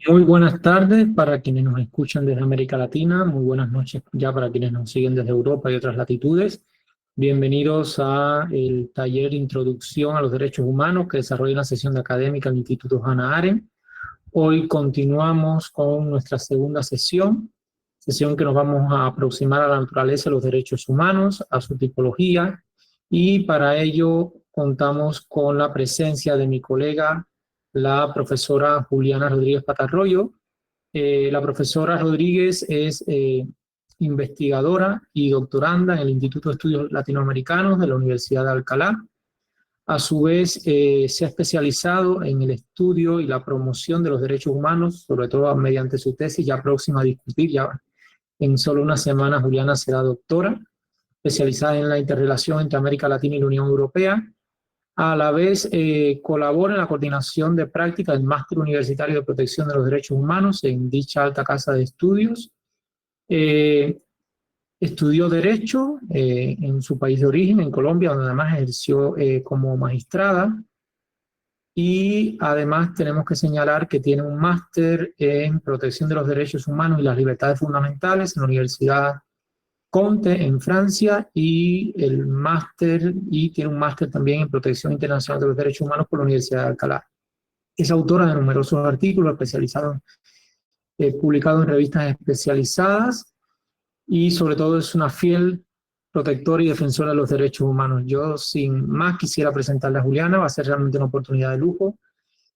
Muy buenas tardes para quienes nos escuchan desde América Latina, muy buenas noches ya para quienes nos siguen desde Europa y otras latitudes. Bienvenidos a el taller Introducción a los Derechos Humanos que desarrolla una sesión de académica del Instituto Hannah Arendt. Hoy continuamos con nuestra segunda sesión que nos vamos a aproximar a la naturaleza de los derechos humanos, a su tipología, y para ello contamos con la presencia de mi colega, la profesora Juliana Rodríguez Patarroyo. La profesora Rodríguez es investigadora y doctoranda en el Instituto de Estudios Latinoamericanos de la Universidad de Alcalá. A su vez, se ha especializado en el estudio y la promoción de los derechos humanos, sobre todo mediante su tesis, ya próxima a discutir. Ya en solo unas semanas Juliana será doctora, especializada en la interrelación entre América Latina y la Unión Europea. A la vez, colabora en la coordinación de práctica del Máster Universitario de Protección de los Derechos Humanos en dicha alta casa de estudios. Estudió Derecho en su país de origen, en Colombia, donde además ejerció como magistrada. Y además tenemos que señalar que tiene un máster en Protección de los Derechos Humanos y las Libertades Fundamentales en la Universidad Comte en Francia, y tiene un máster también en Protección Internacional de los Derechos Humanos por la Universidad de Alcalá. Es autora de numerosos artículos especializados, publicados en revistas especializadas, y sobre todo es una fiel protectora y defensora de los derechos humanos. Yo sin más quisiera presentarle a Juliana. Va a ser realmente una oportunidad de lujo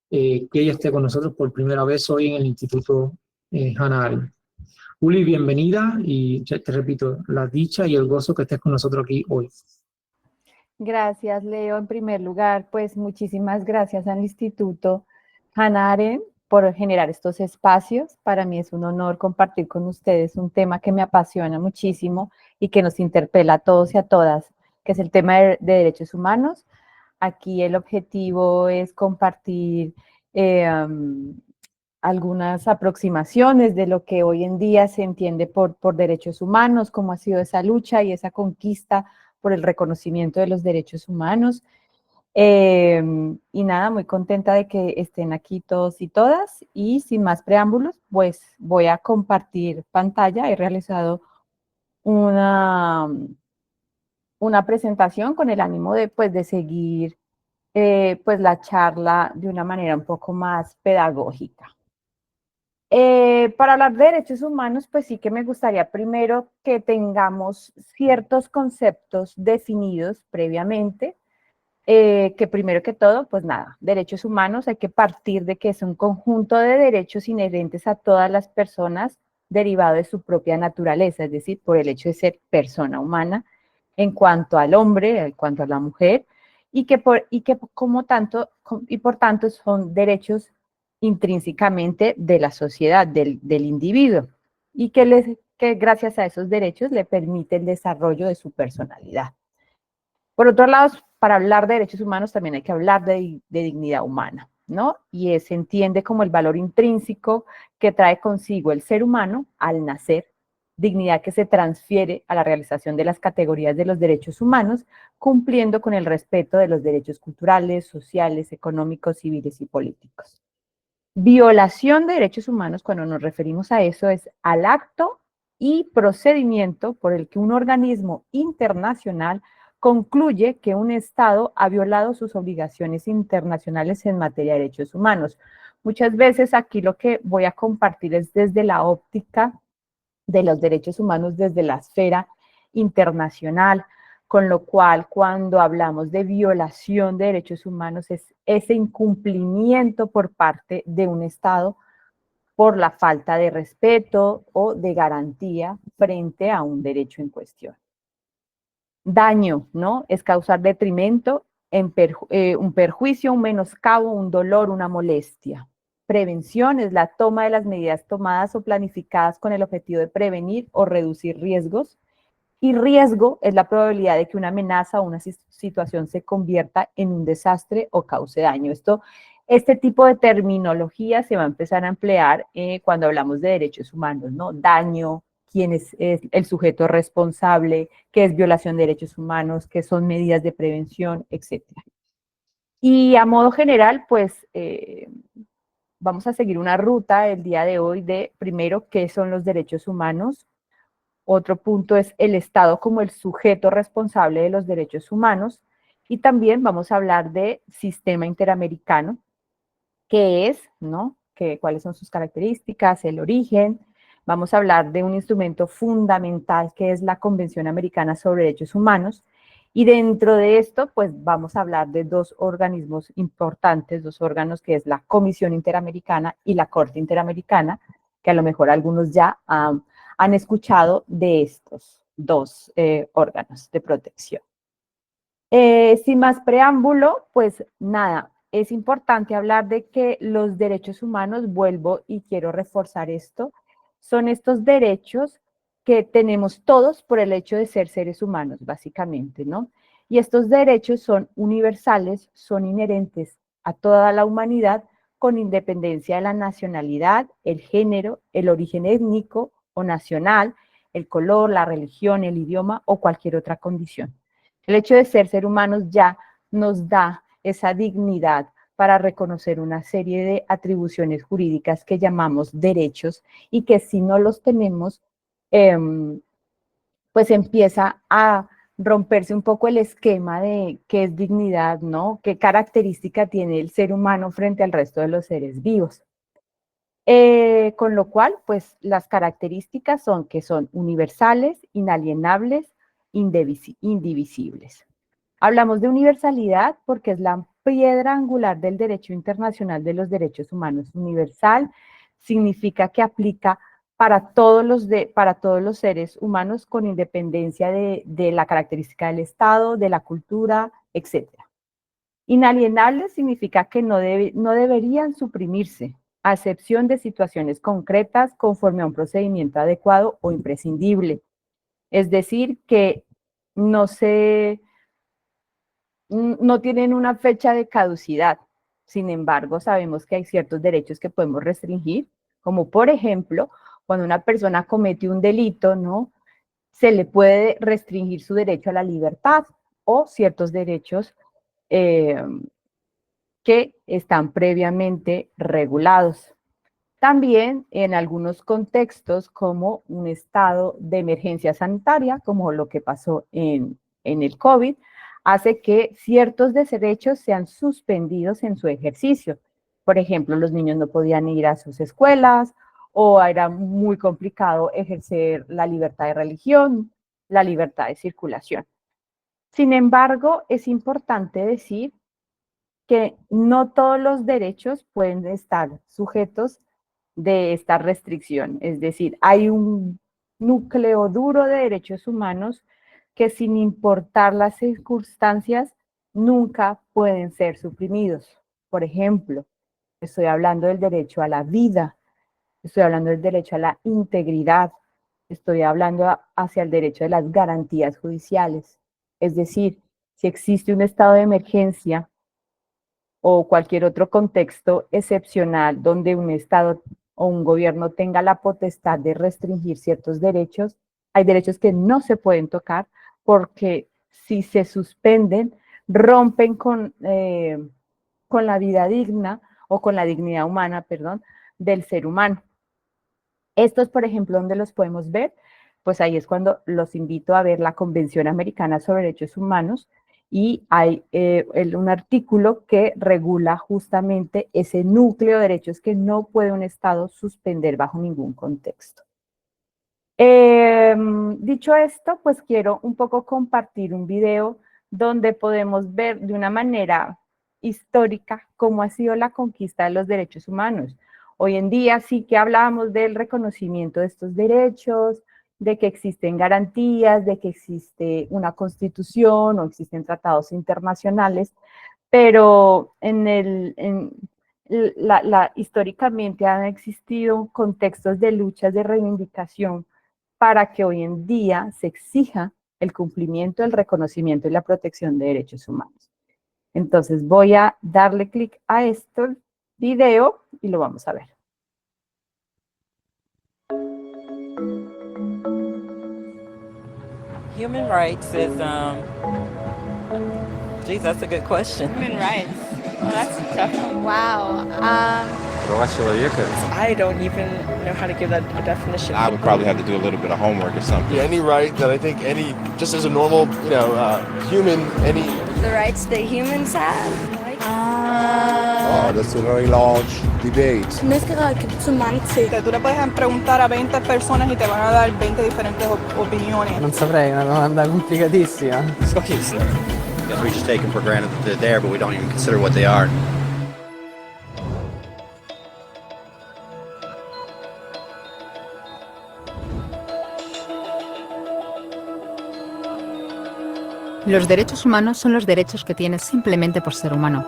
que ella esté con nosotros por primera vez hoy en el Instituto Hannah Arendt. Juli, bienvenida, y te repito, la dicha y el gozo que estés con nosotros aquí hoy. Gracias, Leo. En primer lugar, pues muchísimas gracias al Instituto Hannah Arendt por generar estos espacios. Para mí es un honor compartir con ustedes un tema que me apasiona muchísimo y que nos interpela a todos y a todas, que es el tema de derechos humanos. Aquí el objetivo es compartir algunas aproximaciones de lo que hoy en día se entiende por derechos humanos, cómo ha sido esa lucha y esa conquista por el reconocimiento de los derechos humanos. Y nada, muy contenta de que estén aquí todos y todas, y sin más preámbulos, pues voy a compartir pantalla. He realizado una presentación con el ánimo de seguir pues la charla de una manera un poco más pedagógica. Para hablar de derechos humanos, pues sí que me gustaría primero que tengamos ciertos conceptos definidos previamente, que primero que todo, pues nada, derechos humanos hay que partir de que es un conjunto de derechos inherentes a todas las personas derivado de su propia naturaleza, es decir, por el hecho de ser persona humana, en cuanto al hombre, en cuanto a la mujer, y que por tanto son derechos intrínsecamente de la sociedad, del individuo, y que gracias a esos derechos le permite el desarrollo de su personalidad. Por otro lado, para hablar de derechos humanos también hay que hablar de dignidad humana, ¿no? Y se entiende como el valor intrínseco que trae consigo el ser humano al nacer, dignidad que se transfiere a la realización de las categorías de los derechos humanos, cumpliendo con el respeto de los derechos culturales, sociales, económicos, civiles y políticos. Violación de derechos humanos, cuando nos referimos a eso, es al acto y procedimiento por el que un organismo internacional concluye que un Estado ha violado sus obligaciones internacionales en materia de derechos humanos, Muchas veces aquí lo que voy a compartir es desde la óptica de los derechos humanos, desde la esfera internacional, con lo cual cuando hablamos de violación de derechos humanos es ese incumplimiento por parte de un Estado por la falta de respeto o de garantía frente a un derecho en cuestión. Daño, ¿no? Es causar detrimento, un perjuicio, un menoscabo, un dolor, una molestia. Prevención es la toma de las medidas tomadas o planificadas con el objetivo de prevenir o reducir riesgos. Y riesgo es la probabilidad de que una amenaza o una situación se convierta en un desastre o cause daño. Este tipo de terminología se va a empezar a emplear cuando hablamos de derechos humanos, ¿no? Daño, quién es el sujeto responsable, qué es violación de derechos humanos, qué son medidas de prevención, etc. Y a modo general, pues vamos a seguir una ruta el día de hoy de, primero, qué son los derechos humanos. Otro punto es el Estado como el sujeto responsable de los derechos humanos. Y también vamos a hablar de sistema interamericano, qué es, ¿no? Cuáles son sus características, el origen. Vamos a hablar de un instrumento fundamental que es la Convención Americana sobre Derechos Humanos. Y dentro de esto, pues vamos a hablar de dos organismos importantes, dos órganos, que es la Comisión Interamericana y la Corte Interamericana, que a lo mejor algunos ya han escuchado de estos dos órganos de protección. Sin más preámbulo, pues nada, es importante hablar de que los derechos humanos, vuelvo y quiero reforzar esto, son estos derechos que tenemos todos por el hecho de ser seres humanos, básicamente, ¿no? Y estos derechos son universales, son inherentes a toda la humanidad con independencia de la nacionalidad, el género, el origen étnico o nacional, el color, la religión, el idioma o cualquier otra condición. El hecho de ser humanos ya nos da esa dignidad para reconocer una serie de atribuciones jurídicas que llamamos derechos y que si no los tenemos, pues empieza a romperse un poco el esquema de qué es dignidad, ¿no? ¿Qué característica tiene el ser humano frente al resto de los seres vivos? Con lo cual, pues las características son que son universales, inalienables, indivisibles. Hablamos de universalidad porque es la piedra angular del derecho internacional de los derechos humanos. Universal significa que aplica para todos los seres humanos con independencia de la característica del Estado, de la cultura, etc. Inalienables significa que no deberían suprimirse, a excepción de situaciones concretas conforme a un procedimiento adecuado o imprescindible. Es decir, que no tienen una fecha de caducidad. Sin embargo, sabemos que hay ciertos derechos que podemos restringir, como por ejemplo, cuando una persona comete un delito, ¿no? Se le puede restringir su derecho a la libertad o ciertos derechos que están previamente regulados. También en algunos contextos como un estado de emergencia sanitaria, como lo que pasó en el COVID, hace que ciertos derechos sean suspendidos en su ejercicio. Por ejemplo, los niños no podían ir a sus escuelas o era muy complicado ejercer la libertad de religión, la libertad de circulación. Sin embargo, es importante decir que no todos los derechos pueden estar sujetos de esta restricción. Es decir, hay un núcleo duro de derechos humanos que sin importar las circunstancias nunca pueden ser suprimidos. Por ejemplo, estoy hablando del derecho a la vida, estoy hablando del derecho a la integridad, estoy hablando hacia el derecho de las garantías judiciales. Es decir, si existe un estado de emergencia o cualquier otro contexto excepcional donde un Estado o un gobierno tenga la potestad de restringir ciertos derechos, hay derechos que no se pueden tocar porque si se suspenden, rompen con la vida digna o con la dignidad humana, perdón, del ser humano. Estos, por ejemplo, ¿dónde los podemos ver? Pues ahí es cuando los invito a ver la Convención Americana sobre Derechos Humanos y hay un artículo que regula justamente ese núcleo de derechos que no puede un Estado suspender bajo ningún contexto. Dicho esto, pues quiero un poco compartir un video donde podemos ver de una manera histórica cómo ha sido la conquista de los derechos humanos. Hoy en día sí que hablamos del reconocimiento de estos derechos, de que existen garantías, de que existe una constitución o existen tratados internacionales, pero históricamente han existido contextos de luchas de reivindicación para que hoy en día se exija el cumplimiento, el reconocimiento y la protección de derechos humanos. Entonces voy a darle clic a este video y lo vamos a ver. Human rights is, geez, that's a good question. Human rights. Well, that's tough. Wow. Права человека. I don't even know how to give that a definition. I would probably have to do a little bit of homework or something. Yeah, any right that I think just as a normal, human, The rights that humans have. Oh, that's a very large debate. No es que semantic. Que tú le puedes preguntar a 20 personas y te van a dar 20 diferentes opiniones. Non saprei, è una domanda complicatissima. Because we just take them for granted that they're there, but we don't even consider what they are. Los derechos humanos son los derechos que tienes simplemente por ser humano.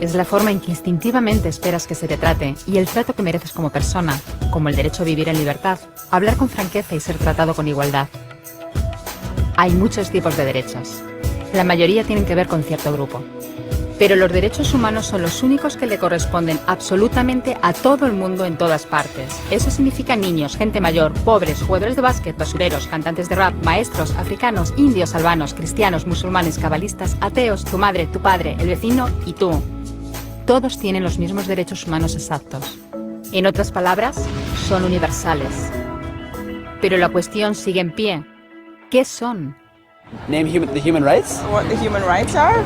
Es la forma en que instintivamente esperas que se te trate y el trato que mereces como persona, como el derecho a vivir en libertad, hablar con franqueza y ser tratado con igualdad. Hay muchos tipos de derechos. La mayoría tienen que ver con cierto grupo. Pero los derechos humanos son los únicos que le corresponden absolutamente a todo el mundo en todas partes. Eso significa niños, gente mayor, pobres, jugadores de básquet, basureros, cantantes de rap, maestros, africanos, indios, albanos, cristianos, musulmanes, cabalistas, ateos, tu madre, tu padre, el vecino y tú. Todos tienen los mismos derechos humanos exactos. En otras palabras, son universales. Pero la cuestión sigue en pie. ¿Qué son? Name the human rights? What the human rights are?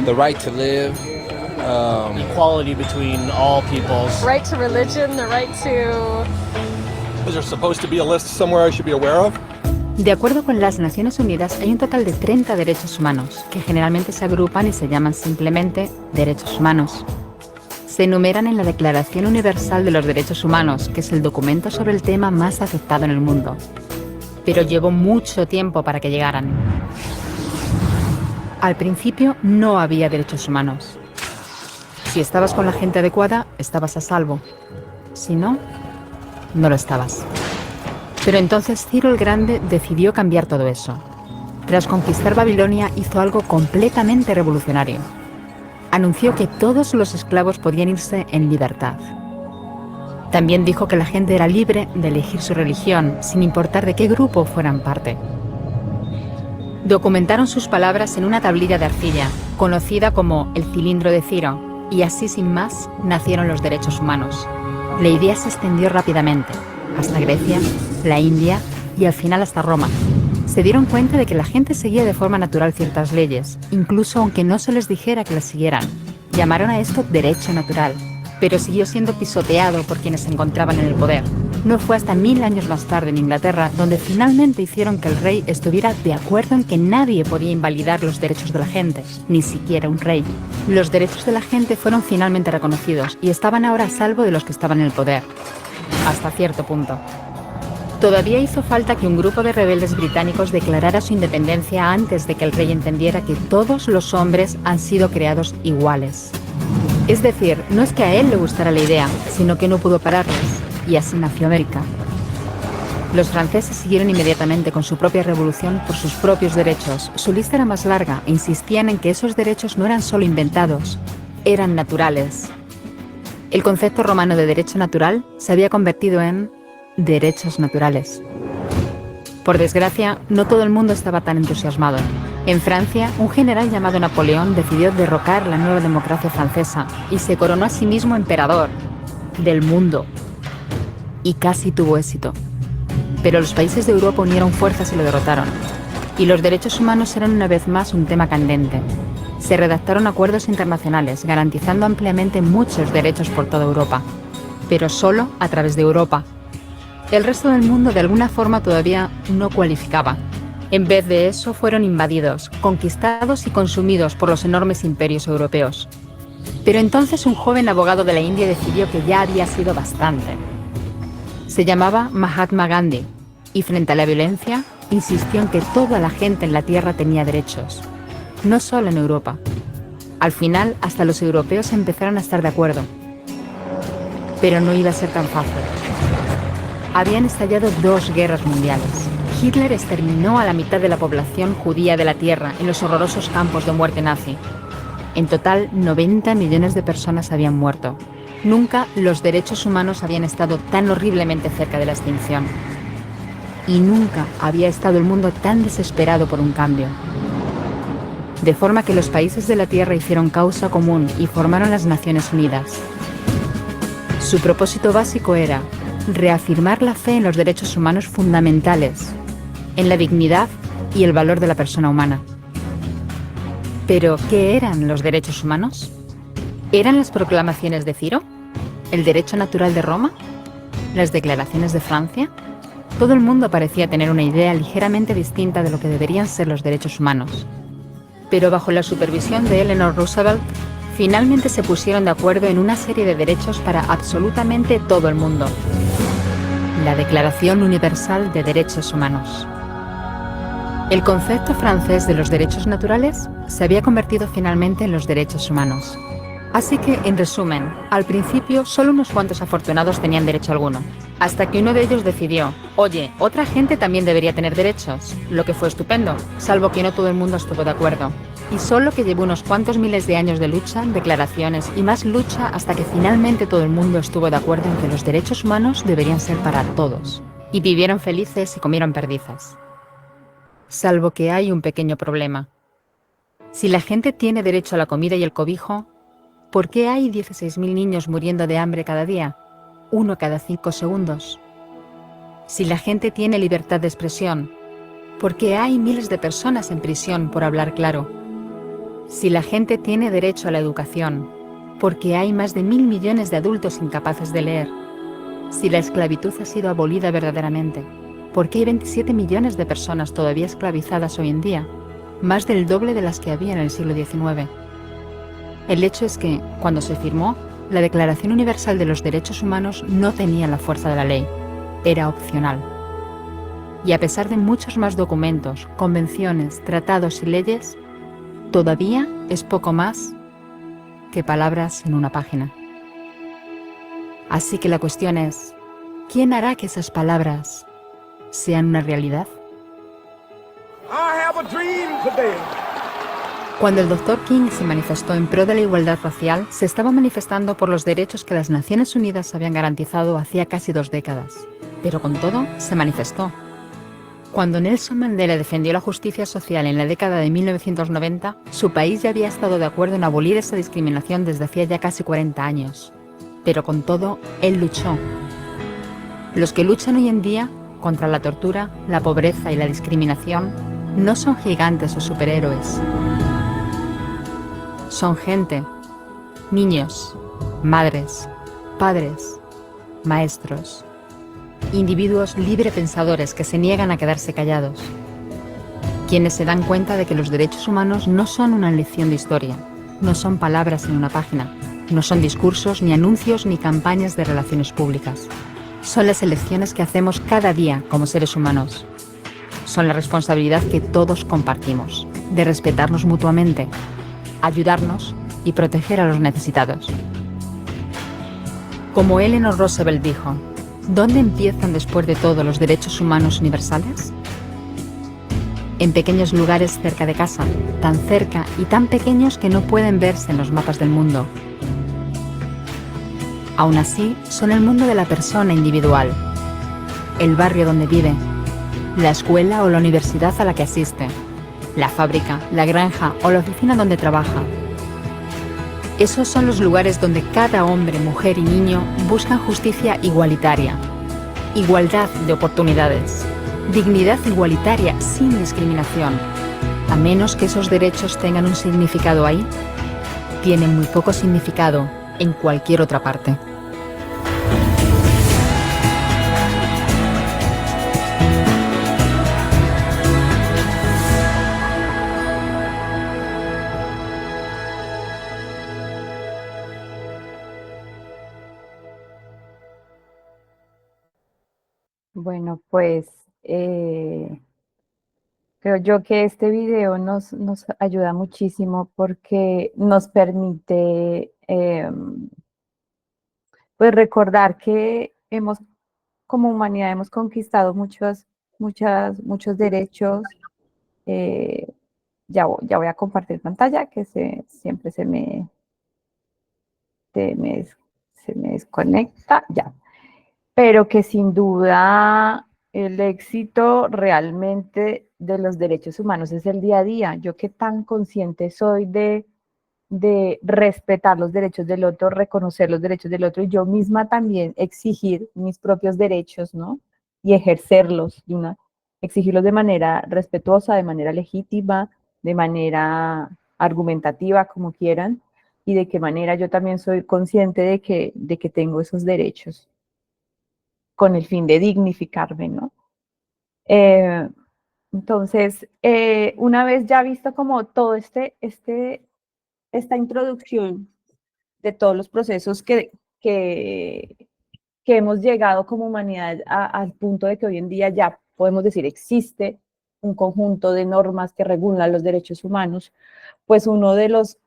The right to live. Equality between all peoples. Right to religion, the right to... Is there supposed to be a list somewhere I should be aware of? De acuerdo con las Naciones Unidas, hay un total de 30 derechos humanos, que generalmente se agrupan y se llaman simplemente derechos humanos. Se enumeran en la Declaración Universal de los Derechos Humanos, que es el documento sobre el tema más aceptado en el mundo. Pero llevó mucho tiempo para que llegaran. Al principio no había derechos humanos. Si estabas con la gente adecuada, estabas a salvo. Si no, no lo estabas. Pero entonces Ciro el Grande decidió cambiar todo eso. Tras conquistar Babilonia, hizo algo completamente revolucionario. Anunció que todos los esclavos podían irse en libertad. También dijo que la gente era libre de elegir su religión, sin importar de qué grupo fueran parte. Documentaron sus palabras en una tablilla de arcilla, conocida como el cilindro de Ciro, y así sin más nacieron los derechos humanos. La idea se extendió rápidamente, hasta Grecia, la India y al final hasta Roma. Se dieron cuenta de que la gente seguía de forma natural ciertas leyes, incluso aunque no se les dijera que las siguieran. Llamaron a esto derecho natural, pero siguió siendo pisoteado por quienes se encontraban en el poder. No fue hasta 1000 años más tarde en Inglaterra donde finalmente hicieron que el rey estuviera de acuerdo en que nadie podía invalidar los derechos de la gente, ni siquiera un rey. Los derechos de la gente fueron finalmente reconocidos y estaban ahora a salvo de los que estaban en el poder. Hasta cierto punto. Todavía hizo falta que un grupo de rebeldes británicos declarara su independencia antes de que el rey entendiera que todos los hombres han sido creados iguales. Es decir, no es que a él le gustara la idea, sino que no pudo pararlos, y así nació América. Los franceses siguieron inmediatamente con su propia revolución por sus propios derechos. Su lista era más larga e insistían en que esos derechos no eran solo inventados, eran naturales. El concepto romano de derecho natural se había convertido en derechos naturales. Por desgracia, no todo el mundo estaba tan entusiasmado. En Francia, un general llamado Napoleón decidió derrocar la nueva democracia francesa y se coronó a sí mismo emperador del mundo. Y casi tuvo éxito. Pero los países de Europa unieron fuerzas y lo derrotaron. y los derechos humanos eran una vez más un tema candente. Se redactaron acuerdos internacionales garantizando ampliamente muchos derechos por toda Europa, pero solo a través de Europa. El resto del mundo de alguna forma todavía no cualificaba. En vez de eso fueron invadidos, conquistados y consumidos por los enormes imperios europeos. Pero entonces un joven abogado de la India decidió que ya había sido bastante. Se llamaba Mahatma Gandhi y frente a la violencia insistió en que toda la gente en la Tierra tenía derechos, no solo en Europa. Al final, hasta los europeos empezaron a estar de acuerdo. Pero no iba a ser tan fácil. Habían estallado 2 guerras mundiales. Hitler exterminó a la mitad de la población judía de la Tierra en los horrorosos campos de muerte nazi. En total, 90 millones de personas habían muerto. Nunca los derechos humanos habían estado tan horriblemente cerca de la extinción. Y nunca había estado el mundo tan desesperado por un cambio. De forma que los países de la Tierra hicieron causa común y formaron las Naciones Unidas. Su propósito básico era reafirmar la fe en los derechos humanos fundamentales, en la dignidad y el valor de la persona humana. ¿Pero qué eran los derechos humanos? ¿Eran las proclamaciones de Ciro? ¿El derecho natural de Roma? ¿Las declaraciones de Francia? Todo el mundo parecía tener una idea ligeramente distinta de lo que deberían ser los derechos humanos. Pero bajo la supervisión de Eleanor Roosevelt, finalmente se pusieron de acuerdo en una serie de derechos para absolutamente todo el mundo. La Declaración Universal de Derechos Humanos. El concepto francés de los derechos naturales se había convertido finalmente en los derechos humanos. Así que, en resumen, al principio solo unos cuantos afortunados tenían derecho alguno, hasta que uno de ellos decidió, oye, otra gente también debería tener derechos, lo que fue estupendo, salvo que no todo el mundo estuvo de acuerdo. Y solo que llevó unos cuantos miles de años de lucha, declaraciones y más lucha hasta que finalmente todo el mundo estuvo de acuerdo en que los derechos humanos deberían ser para todos. Y vivieron felices y comieron perdices. Salvo que hay un pequeño problema. Si la gente tiene derecho a la comida y el cobijo, ¿por qué hay 16.000 niños muriendo de hambre cada día? 1 cada 5 segundos. Si la gente tiene libertad de expresión, ¿por qué hay miles de personas en prisión por hablar claro? Si la gente tiene derecho a la educación, ¿por qué hay más de 1.000 millones de adultos incapaces de leer? Si la esclavitud ha sido abolida verdaderamente, ¿por qué hay 27 millones de personas todavía esclavizadas hoy en día? Más del doble de las que había en el siglo XIX. El hecho es que, cuando se firmó, la Declaración Universal de los Derechos Humanos no tenía la fuerza de la ley, era opcional. Y a pesar de muchos más documentos, convenciones, tratados y leyes, todavía es poco más que palabras en una página. Así que la cuestión es, ¿quién hará que esas palabras sean una realidad? Cuando el Dr. King se manifestó en pro de la igualdad racial, se estaba manifestando por los derechos que las Naciones Unidas habían garantizado hacía casi 2 décadas. Pero con todo, se manifestó. Cuando Nelson Mandela defendió la justicia social en la década de 1990, su país ya había estado de acuerdo en abolir esa discriminación desde hacía ya casi 40 años. Pero con todo, él luchó. Los que luchan hoy en día contra la tortura, la pobreza y la discriminación no son gigantes o superhéroes. Son gente, niños, madres, padres, maestros, individuos librepensadores que se niegan a quedarse callados, quienes se dan cuenta de que los derechos humanos no son una lección de historia, no son palabras en una página, no son discursos, ni anuncios, ni campañas de relaciones públicas. Son las elecciones que hacemos cada día como seres humanos. Son la responsabilidad que todos compartimos, de respetarnos mutuamente, ayudarnos y proteger a los necesitados. Como Eleanor Roosevelt dijo, ¿dónde empiezan después de todo los derechos humanos universales? En pequeños lugares cerca de casa, tan cerca y tan pequeños que no pueden verse en los mapas del mundo. Aún así, son el mundo de la persona individual, el barrio donde vive, la escuela o la universidad a la que asiste, la fábrica, la granja o la oficina donde trabaja. Esos son los lugares donde cada hombre, mujer y niño buscan justicia igualitaria, igualdad de oportunidades, Dignidad igualitaria sin discriminación. A menos que esos derechos tengan un significado ahí, tienen muy poco significado en cualquier otra parte. Bueno, pues creo yo que este video nos ayuda muchísimo porque nos permite pues recordar que como humanidad hemos conquistado muchos derechos. Ya voy a compartir pantalla, que siempre se me desconecta, ya. Pero que sin duda el éxito realmente de los derechos humanos es el día a día. Yo qué tan consciente soy de respetar los derechos del otro, reconocer los derechos del otro y yo misma también exigir mis propios derechos, ¿no? Y ejercerlos, exigirlos de manera respetuosa, de manera legítima, de manera argumentativa, como quieran, y de qué manera yo también soy consciente de que tengo esos derechos con el fin de dignificarme, ¿no? Entonces, una vez ya visto como todo esta introducción de todos los procesos que hemos llegado como humanidad al punto de que hoy en día ya podemos decir existe un conjunto de normas que regulan los derechos humanos, pues uno de los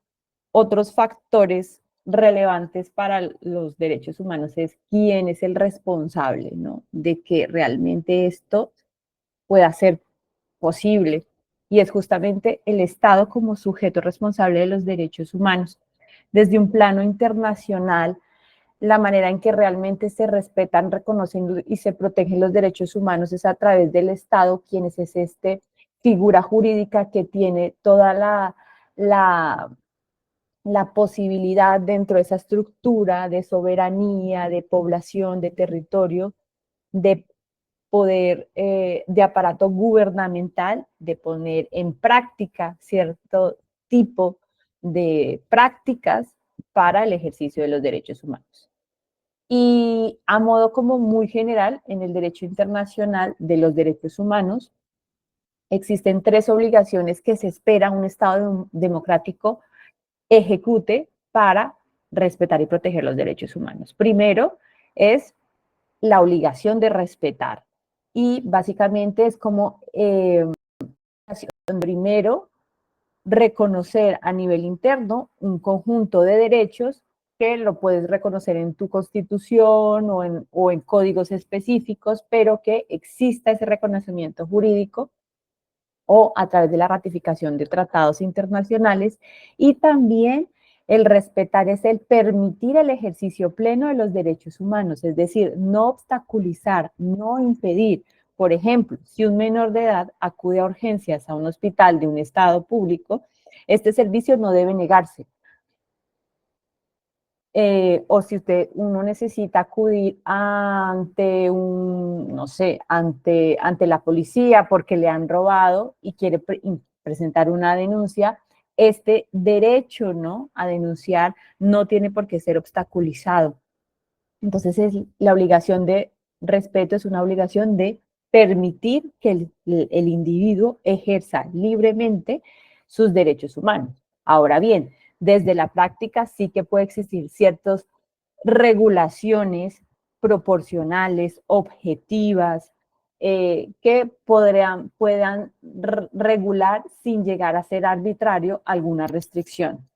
otros factores relevantes para los derechos humanos es quién es el responsable, ¿no? De que realmente esto pueda ser posible. Y es justamente el Estado como sujeto responsable de los derechos humanos. Desde un plano internacional, la manera en que realmente se respetan, reconocen y se protegen los derechos humanos es a través del Estado, quien es esta figura jurídica que tiene toda la posibilidad dentro de esa estructura de soberanía, de población, de territorio, de poder, de aparato gubernamental, de poner en práctica cierto tipo de prácticas para el ejercicio de los derechos humanos. Y a modo como muy general, en el derecho internacional de los derechos humanos, existen 3 obligaciones que se espera un Estado democrático ejecute para respetar y proteger los derechos humanos. Primero es la obligación de respetar y básicamente es como primero reconocer a nivel interno un conjunto de derechos que lo puedes reconocer en tu constitución o en códigos específicos, pero que exista ese reconocimiento jurídico o a través de la ratificación de tratados internacionales, y también el respetar es el permitir el ejercicio pleno de los derechos humanos, es decir, no obstaculizar, no impedir. Por ejemplo, si un menor de edad acude a urgencias a un hospital de un estado público, este servicio no debe negarse. O si uno necesita acudir ante no sé, ante la policía porque le han robado y quiere presentar una denuncia, este derecho, ¿no?, a denunciar no tiene por qué ser obstaculizado. Entonces, la obligación de respeto es una obligación de permitir que el individuo ejerza libremente sus derechos humanos. Ahora bien, desde la práctica sí que puede existir ciertas regulaciones proporcionales, objetivas, que puedan regular sin llegar a ser arbitrario alguna restricción.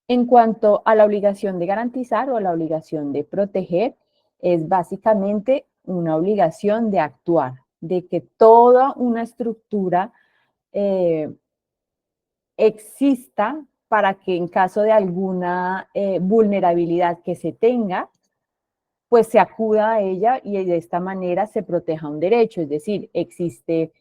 En cuanto a la obligación de garantizar o la obligación de proteger, es básicamente una obligación de actuar, de que toda una estructura exista para que en caso de alguna vulnerabilidad que se tenga, pues se acuda a ella y de esta manera se proteja un derecho. Es decir, existe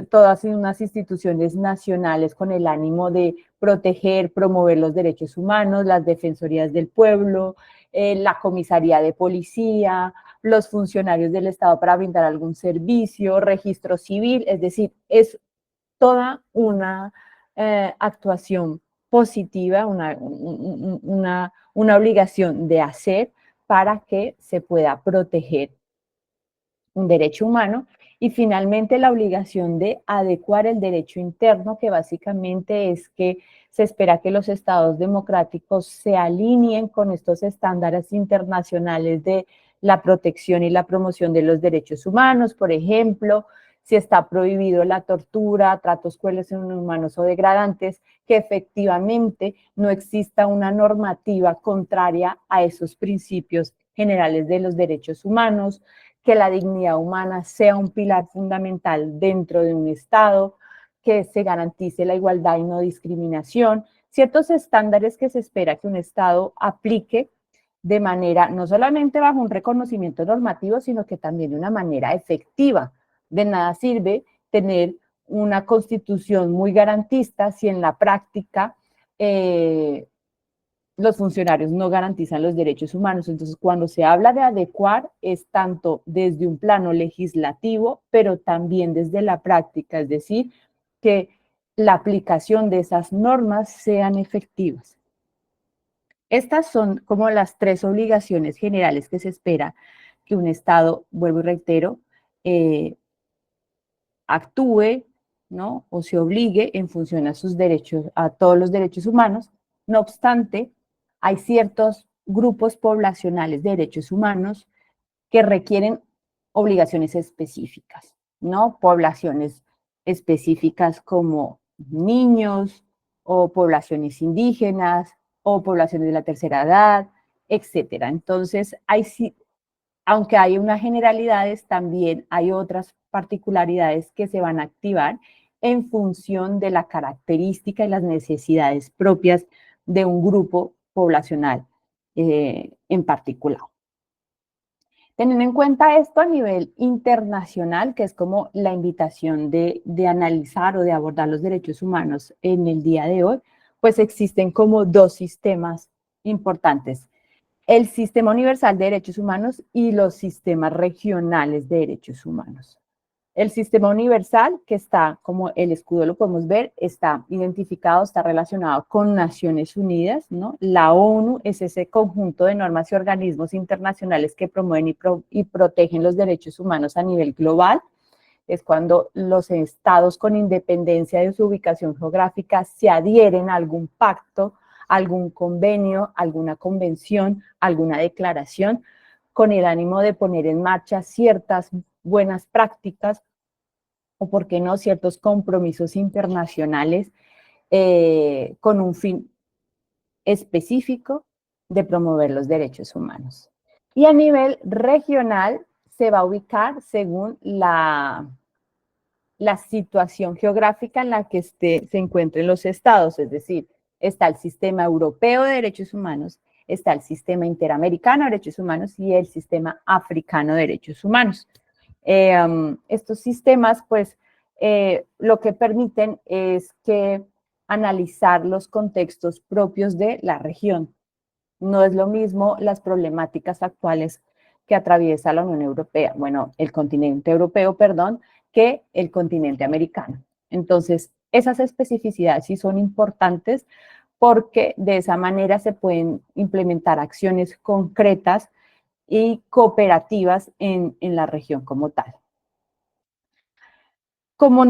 todas unas instituciones nacionales con el ánimo de proteger, promover los derechos humanos, las defensorías del pueblo, la comisaría de policía, los funcionarios del Estado para brindar algún servicio, registro civil, es decir, es toda una actuación positiva, una obligación de hacer para que se pueda proteger un derecho humano. Y finalmente la obligación de adecuar el derecho interno, que básicamente es que se espera que los estados democráticos se alineen con estos estándares internacionales de la protección y la promoción de los derechos humanos. Por ejemplo, si está prohibido la tortura, tratos crueles, inhumanos o degradantes, que efectivamente no exista una normativa contraria a esos principios generales de los derechos humanos, que la dignidad humana sea un pilar fundamental dentro de un Estado, que se garantice la igualdad y no discriminación, ciertos estándares que se espera que un Estado aplique de manera, no solamente bajo un reconocimiento normativo, sino que también de una manera efectiva. De nada sirve tener una constitución muy garantista si en la práctica los funcionarios no garantizan los derechos humanos. Entonces, cuando se habla de adecuar, es tanto desde un plano legislativo, pero también desde la práctica, es decir, que la aplicación de esas normas sean efectivas. Estas son como las 3 obligaciones generales que se espera que un Estado, vuelvo y reitero, actúe, ¿no? O se obligue en función a sus derechos, a todos los derechos humanos. No obstante, hay ciertos grupos poblacionales de derechos humanos que requieren obligaciones específicas, ¿no? Poblaciones específicas como niños o poblaciones indígenas o poblaciones de la tercera edad, etcétera. Entonces, aunque hay unas generalidades, también hay otras particularidades que se van a activar en función de la característica y las necesidades propias de un grupo poblacional en particular. Teniendo en cuenta esto a nivel internacional, que es como la invitación de analizar o de abordar los derechos humanos en el día de hoy, pues existen como 2 sistemas importantes: el Sistema Universal de Derechos Humanos y los sistemas regionales de derechos humanos. El Sistema Universal, que está como el escudo, lo podemos ver, está identificado, está relacionado con Naciones Unidas, ¿no? La ONU es ese conjunto de normas y organismos internacionales que promueven y protegen los derechos humanos a nivel global. Es cuando los estados, con independencia de su ubicación geográfica, se adhieren a algún pacto, algún convenio, alguna convención, alguna declaración, con el ánimo de poner en marcha ciertas buenas prácticas o, por qué no, ciertos compromisos internacionales con un fin específico de promover los derechos humanos. Y a nivel regional se va a ubicar según la situación geográfica en la que se encuentren los estados, es decir, está el Sistema Europeo de Derechos Humanos, está el Sistema Interamericano de Derechos Humanos y el Sistema Africano de Derechos Humanos. Estos sistemas, pues, lo que permiten es que analizar los contextos propios de la región. No es lo mismo las problemáticas actuales que atraviesa la Unión Europea, bueno, el continente europeo, perdón, que el continente americano. Entonces, esas especificidades sí son importantes porque de esa manera se pueden implementar acciones concretas y cooperativas en la región como tal. Como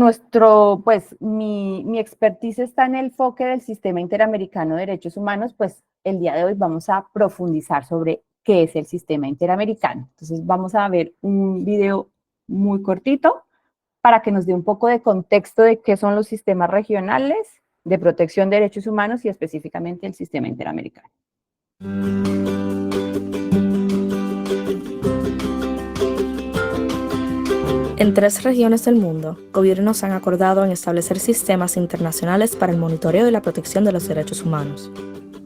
mi expertise está en el enfoque del Sistema Interamericano de Derechos Humanos, pues el día de hoy vamos a profundizar sobre qué es el Sistema Interamericano. Entonces vamos a ver un video muy cortito para que nos dé un poco de contexto de qué son los sistemas regionales de protección de derechos humanos y específicamente el Sistema Interamericano. En 3 regiones del mundo, gobiernos han acordado en establecer sistemas internacionales para el monitoreo y la protección de los derechos humanos.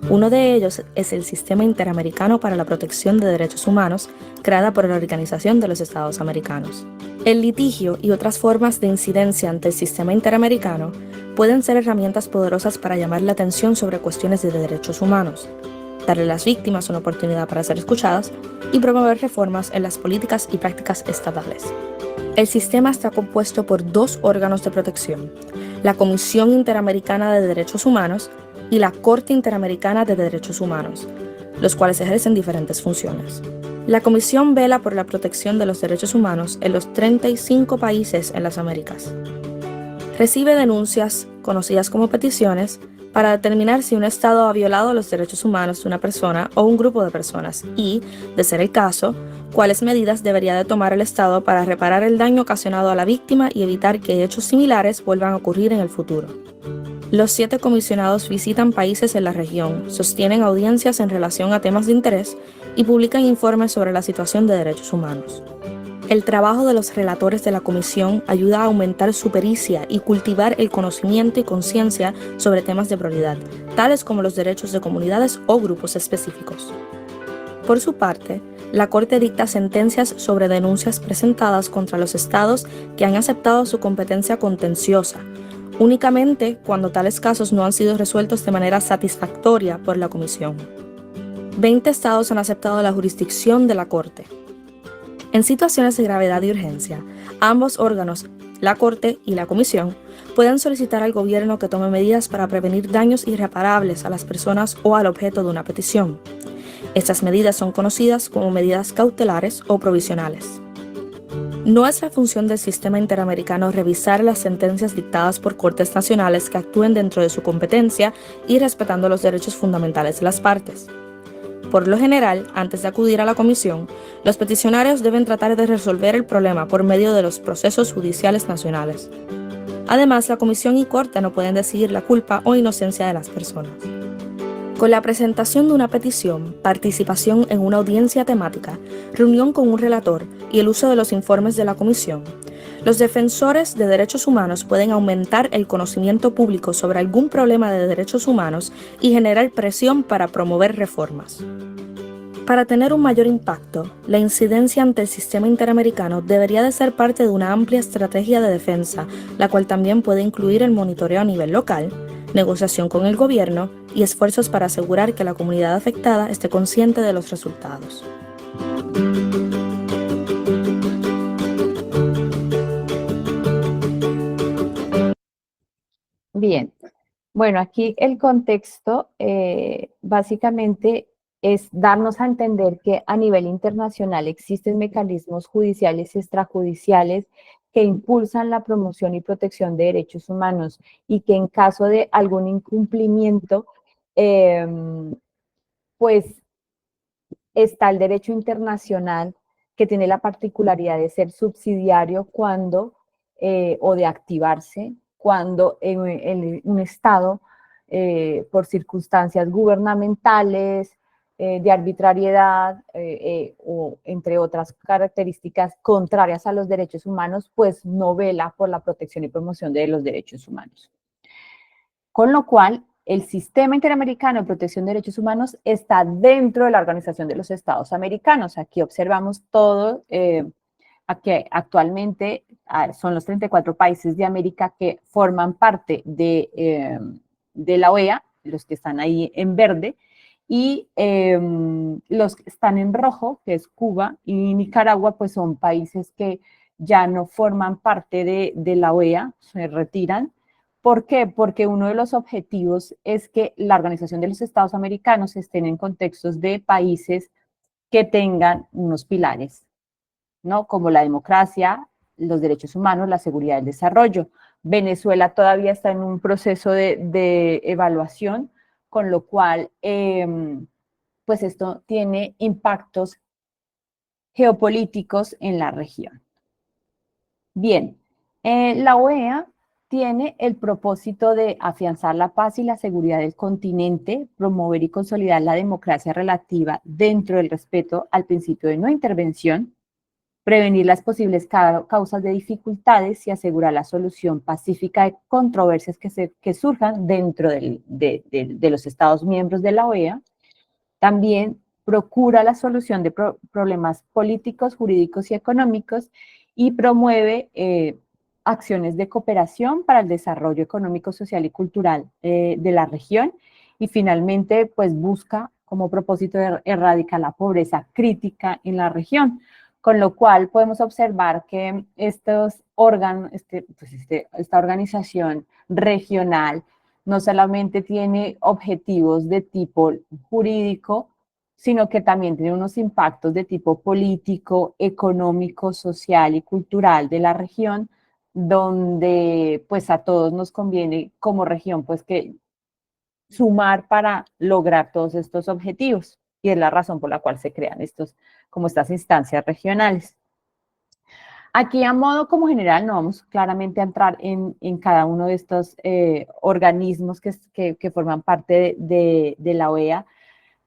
Uno de ellos es el Sistema Interamericano para la Protección de Derechos Humanos, creada por la Organización de los Estados Americanos. El litigio y otras formas de incidencia ante el sistema interamericano pueden ser herramientas poderosas para llamar la atención sobre cuestiones de derechos humanos. darle a las víctimas una oportunidad para ser escuchadas y promover reformas en las políticas y prácticas estatales. El sistema está compuesto por 2 órganos de protección: la Comisión Interamericana de Derechos Humanos y la Corte Interamericana de Derechos Humanos, los cuales ejercen diferentes funciones. La Comisión vela por la protección de los derechos humanos en los 35 países en las Américas. Recibe denuncias, conocidas como peticiones, para determinar si un Estado ha violado los derechos humanos de una persona o un grupo de personas y, de ser el caso, cuáles medidas debería de tomar el Estado para reparar el daño ocasionado a la víctima y evitar que hechos similares vuelvan a ocurrir en el futuro. Los 7 comisionados visitan países en la región, sostienen audiencias en relación a temas de interés y publican informes sobre la situación de derechos humanos. El trabajo de los relatores de la comisión ayuda a aumentar su pericia y cultivar el conocimiento y conciencia sobre temas de prioridad, tales como los derechos de comunidades o grupos específicos. Por su parte, la Corte dicta sentencias sobre denuncias presentadas contra los estados que han aceptado su competencia contenciosa, únicamente cuando tales casos no han sido resueltos de manera satisfactoria por la Comisión. 20 estados han aceptado la jurisdicción de la Corte. En situaciones de gravedad y urgencia, ambos órganos, la Corte y la Comisión, pueden solicitar al gobierno que tome medidas para prevenir daños irreparables a las personas o al objeto de una petición. Estas medidas son conocidas como medidas cautelares o provisionales. No es la función del sistema interamericano revisar las sentencias dictadas por cortes nacionales que actúen dentro de su competencia y respetando los derechos fundamentales de las partes. Por lo general, antes de acudir a la comisión, los peticionarios deben tratar de resolver el problema por medio de los procesos judiciales nacionales. Además, la comisión y corte no pueden decidir la culpa o inocencia de las personas. Con la presentación de una petición, participación en una audiencia temática, reunión con un relator y el uso de los informes de la comisión, los defensores de derechos humanos pueden aumentar el conocimiento público sobre algún problema de derechos humanos y generar presión para promover reformas. Para tener un mayor impacto, la incidencia ante el sistema interamericano debería de ser parte de una amplia estrategia de defensa, la cual también puede incluir el monitoreo a nivel local, negociación con el gobierno y esfuerzos para asegurar que la comunidad afectada esté consciente de los resultados. Bien, bueno, aquí el contexto básicamente es darnos a entender que a nivel internacional existen mecanismos judiciales y extrajudiciales que impulsan la promoción y protección de derechos humanos y que en caso de algún incumplimiento, pues está el derecho internacional que tiene la particularidad de ser subsidiario cuando, o de activarse, cuando un Estado, por circunstancias gubernamentales, de arbitrariedad o entre otras características contrarias a los derechos humanos, pues no vela por la protección y promoción de los derechos humanos. Con lo cual, el Sistema Interamericano de Protección de Derechos Humanos está dentro de la Organización de los Estados Americanos. Aquí observamos todo, aquí actualmente son los 34 países de América que forman parte de la OEA, los que están ahí en verde, y los que están en rojo, que es Cuba y Nicaragua, pues son países que ya no forman parte de la OEA, se retiran. ¿Por qué? Porque uno de los objetivos es que la Organización de los Estados Americanos estén en contextos de países que tengan unos pilares, ¿no? Como la democracia, los derechos humanos, la seguridad y el desarrollo. Venezuela todavía está en un proceso de evaluación, con lo cual, pues esto tiene impactos geopolíticos en la región. Bien, la OEA tiene el propósito de afianzar la paz y la seguridad del continente, promover y consolidar la democracia relativa dentro del respeto al principio de no intervención, prevenir las posibles causas de dificultades y asegurar la solución pacífica de controversias que surjan dentro de los Estados miembros de la OEA. También procura la solución de problemas políticos, jurídicos y económicos y promueve acciones de cooperación para el desarrollo económico, social y cultural de la región. Y finalmente, pues busca como propósito erradicar la pobreza crítica en la región, con lo cual podemos observar que estos órganos, esta organización regional no solamente tiene objetivos de tipo jurídico, sino que también tiene unos impactos de tipo político, económico, social y cultural de la región, donde pues a todos nos conviene como región pues que sumar para lograr todos estos objetivos, y es la razón por la cual se crean estas instancias regionales. Aquí a modo como general no vamos claramente a entrar en cada uno de estos organismos que forman parte de la OEA,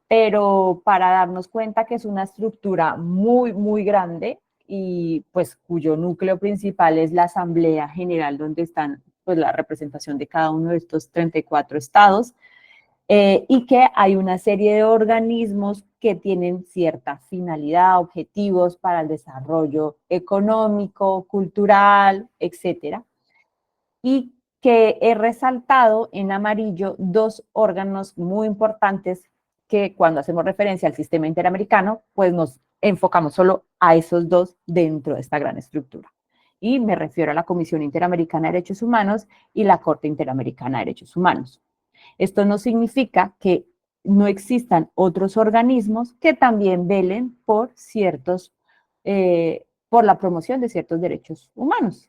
pero para darnos cuenta que es una estructura muy, muy grande y pues cuyo núcleo principal es la Asamblea General, donde están pues la representación de cada uno de estos 34 estados, y que hay una serie de organismos que tienen cierta finalidad, objetivos para el desarrollo económico, cultural, etcétera, y que he resaltado en amarillo dos órganos muy importantes que cuando hacemos referencia al sistema interamericano, pues nos enfocamos solo a esos dos dentro de esta gran estructura. Y me refiero a la Comisión Interamericana de Derechos Humanos y la Corte Interamericana de Derechos Humanos. Esto no significa que no existan otros organismos que también velen por por la promoción de ciertos derechos humanos,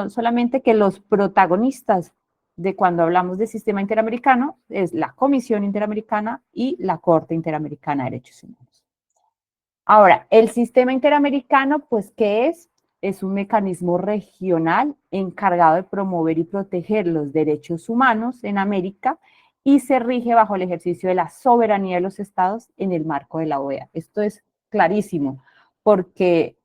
solamente que los protagonistas de cuando hablamos de sistema interamericano es la Comisión Interamericana y la Corte Interamericana de Derechos Humanos. Ahora, el sistema interamericano, pues, ¿qué es? Es un mecanismo regional encargado de promover y proteger los derechos humanos en América y se rige bajo el ejercicio de la soberanía de los estados en el marco de la OEA. Esto es clarísimo, porque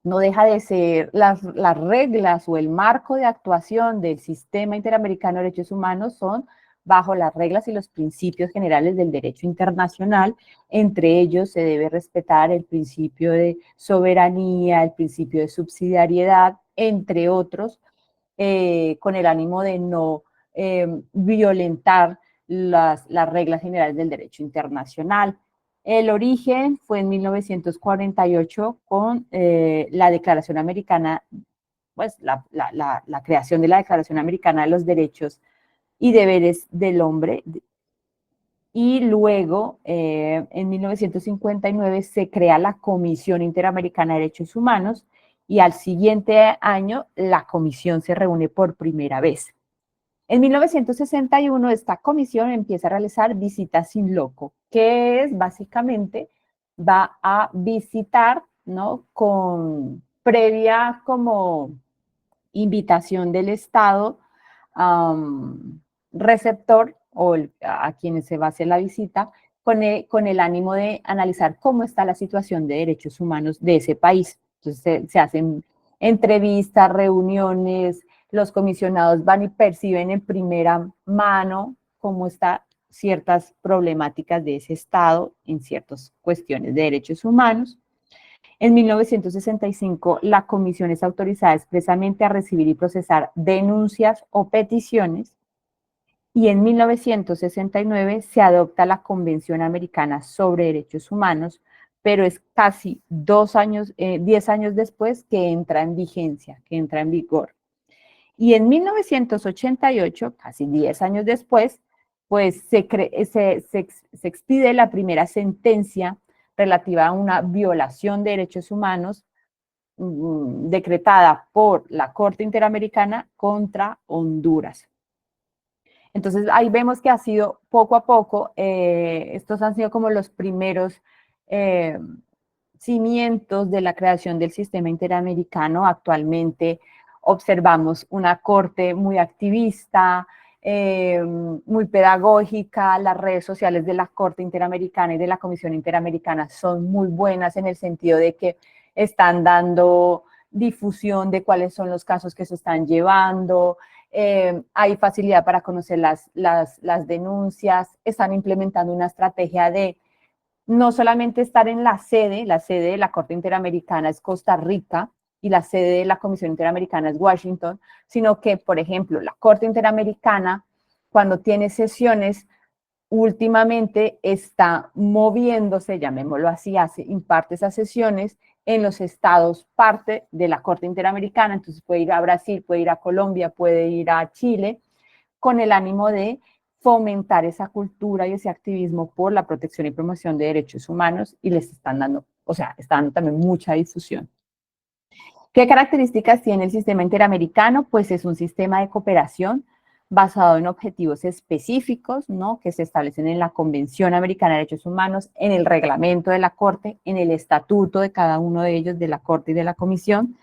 no deja de ser las reglas o el marco de actuación del sistema interamericano de derechos humanos son bajo las reglas y los principios generales del derecho internacional. Entre ellos se debe respetar el principio de soberanía, el principio de subsidiariedad, entre otros, con el ánimo de no violentar las reglas generales del derecho internacional. El origen fue en 1948 con la Declaración Americana, pues la creación de la Declaración Americana de los Derechos y Deberes del Hombre, y luego en 1959 se crea la Comisión Interamericana de Derechos Humanos y al siguiente año la comisión se reúne por primera vez. En 1961 esta comisión empieza a realizar visitas in loco, que es básicamente va a visitar, ¿no?, con previa como invitación del Estado receptor o a quienes se va a hacer la visita con el ánimo de analizar cómo está la situación de derechos humanos de ese país. Entonces se hacen entrevistas, reuniones, los comisionados van y perciben en primera mano cómo están ciertas problemáticas de ese Estado en ciertas cuestiones de derechos humanos. En 1965, la comisión es autorizada expresamente a recibir y procesar denuncias o peticiones, y en 1969 se adopta la Convención Americana sobre Derechos Humanos, pero es casi 10 años después que entra en vigencia, que entra en vigor. Y en 1988, casi 10 años después, pues se expide la primera sentencia relativa a una violación de derechos humanos decretada por la Corte Interamericana contra Honduras. Entonces ahí vemos que ha sido poco a poco, estos han sido como los primeros cimientos de la creación del sistema interamericano. Actualmente observamos una corte muy activista, muy pedagógica. Las redes sociales de la Corte Interamericana y de la Comisión Interamericana son muy buenas en el sentido de que están dando difusión de cuáles son los casos que se están llevando, hay facilidad para conocer las denuncias, están implementando una estrategia de no solamente estar en la sede de la Corte Interamericana es Costa Rica y la sede de la Comisión Interamericana es Washington, sino que, por ejemplo, la Corte Interamericana, cuando tiene sesiones, últimamente está moviéndose, llamémoslo así, imparte esas sesiones en los estados parte de la Corte Interamericana, entonces puede ir a Brasil, puede ir a Colombia, puede ir a Chile, con el ánimo de fomentar esa cultura y ese activismo por la protección y promoción de derechos humanos, y les están dando, o sea, están dando también mucha difusión. ¿Qué características tiene el sistema interamericano? Pues es un sistema de cooperación basado en objetivos específicos, ¿no?, que se establecen en la Convención Americana de Derechos Humanos, en el reglamento de la Corte, en el estatuto de cada uno de ellos, de la Corte y de la Comisión.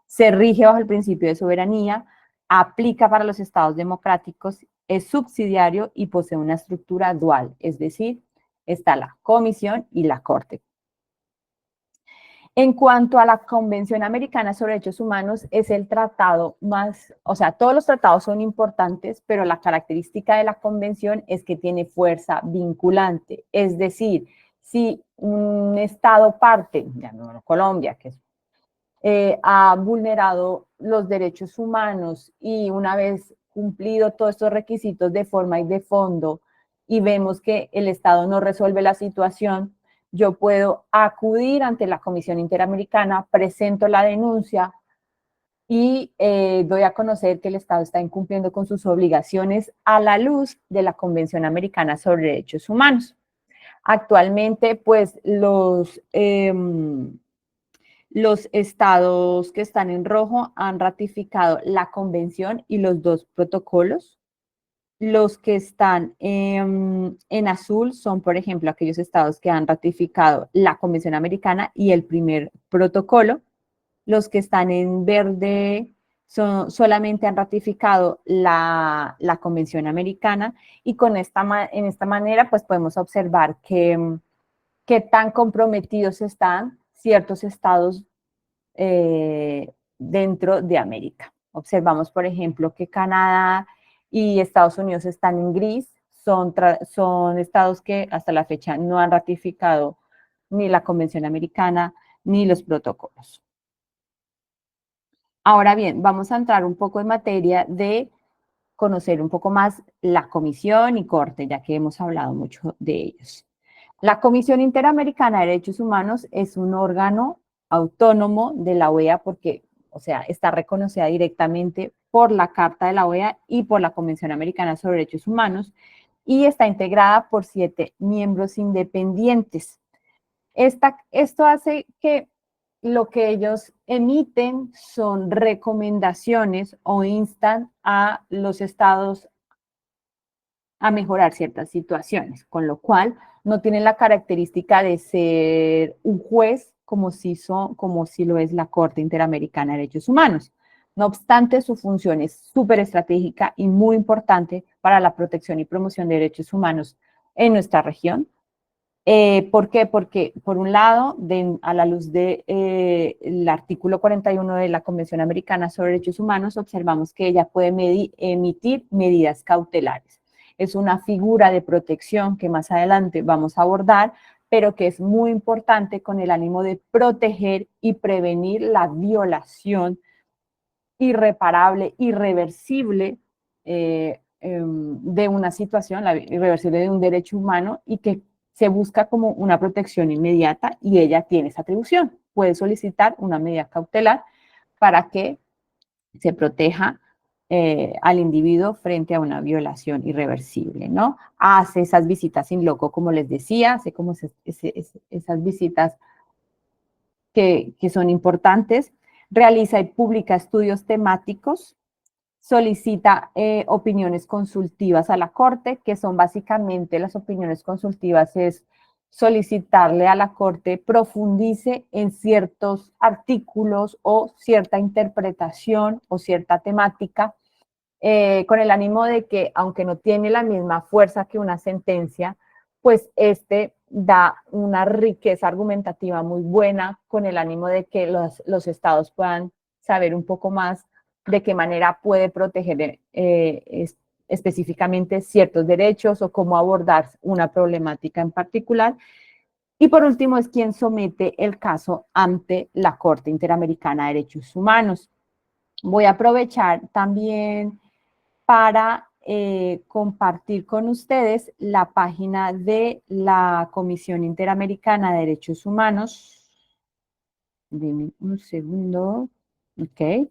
Se rige bajo el principio de soberanía, aplica para los estados democráticos, es subsidiario y posee una estructura dual, es decir, está la Comisión y la Corte. En cuanto a la Convención Americana sobre Derechos Humanos, es el tratado más, o sea, todos los tratados son importantes, pero la característica de la Convención es que tiene fuerza vinculante. Es decir, si un Estado parte, llamémoslo Colombia, que ha vulnerado los derechos humanos y una vez cumplido todos estos requisitos de forma y de fondo y vemos que el Estado no resuelve la situación, yo puedo acudir ante la Comisión Interamericana, presento la denuncia y doy a conocer que el Estado está incumpliendo con sus obligaciones a la luz de la Convención Americana sobre Derechos Humanos. Actualmente, pues, los estados que están en rojo han ratificado la Convención y los 2 protocolos. Los que están en azul son, por ejemplo, aquellos estados que han ratificado la Convención Americana y el primer protocolo. Los que están en verde solamente han ratificado la Convención Americana, y en esta manera pues podemos observar que tan comprometidos están ciertos estados dentro de América. Observamos, por ejemplo, que Canadá y Estados Unidos están en gris, son estados que hasta la fecha no han ratificado ni la Convención Americana ni los protocolos. Ahora bien, vamos a entrar un poco en materia de conocer un poco más la Comisión y Corte, ya que hemos hablado mucho de ellos. La Comisión Interamericana de Derechos Humanos es un órgano autónomo de la OEA porque, o sea, está reconocida directamente por la Carta de la OEA y por la Convención Americana sobre Derechos Humanos, y está integrada por 7 miembros independientes. Esto hace que lo que ellos emiten son recomendaciones o instan a los estados a mejorar ciertas situaciones, con lo cual no tienen la característica de ser un juez como si lo es la Corte Interamericana de Derechos Humanos. No obstante, su función es súper estratégica y muy importante para la protección y promoción de derechos humanos en nuestra región. ¿Por qué? Porque, por un lado, a la luz del artículo 41 de la Convención Americana sobre Derechos Humanos, observamos que ella puede emitir medidas cautelares. Es una figura de protección que más adelante vamos a abordar, pero que es muy importante con el ánimo de proteger y prevenir la violación irreparable, irreversible de una situación, la irreversible de un derecho humano, y que se busca como una protección inmediata, y ella tiene esa atribución. Puede solicitar una medida cautelar para que se proteja al individuo frente a una violación irreversible, ¿no? Hace esas visitas in loco, como les decía, hace como esas visitas que son importantes, realiza y publica estudios temáticos, solicita opiniones consultivas a la Corte, que son básicamente las opiniones consultivas, es solicitarle a la Corte profundice en ciertos artículos o cierta interpretación o cierta temática, con el ánimo de que, aunque no tiene la misma fuerza que una sentencia, pues da una riqueza argumentativa muy buena, con el ánimo de que los estados puedan saber un poco más de qué manera puede proteger específicamente ciertos derechos o cómo abordar una problemática en particular. Y por último es quien somete el caso ante la Corte Interamericana de Derechos Humanos. Voy a aprovechar también para compartir con ustedes la página de la Comisión Interamericana de Derechos Humanos. Dime un segundo. Ok.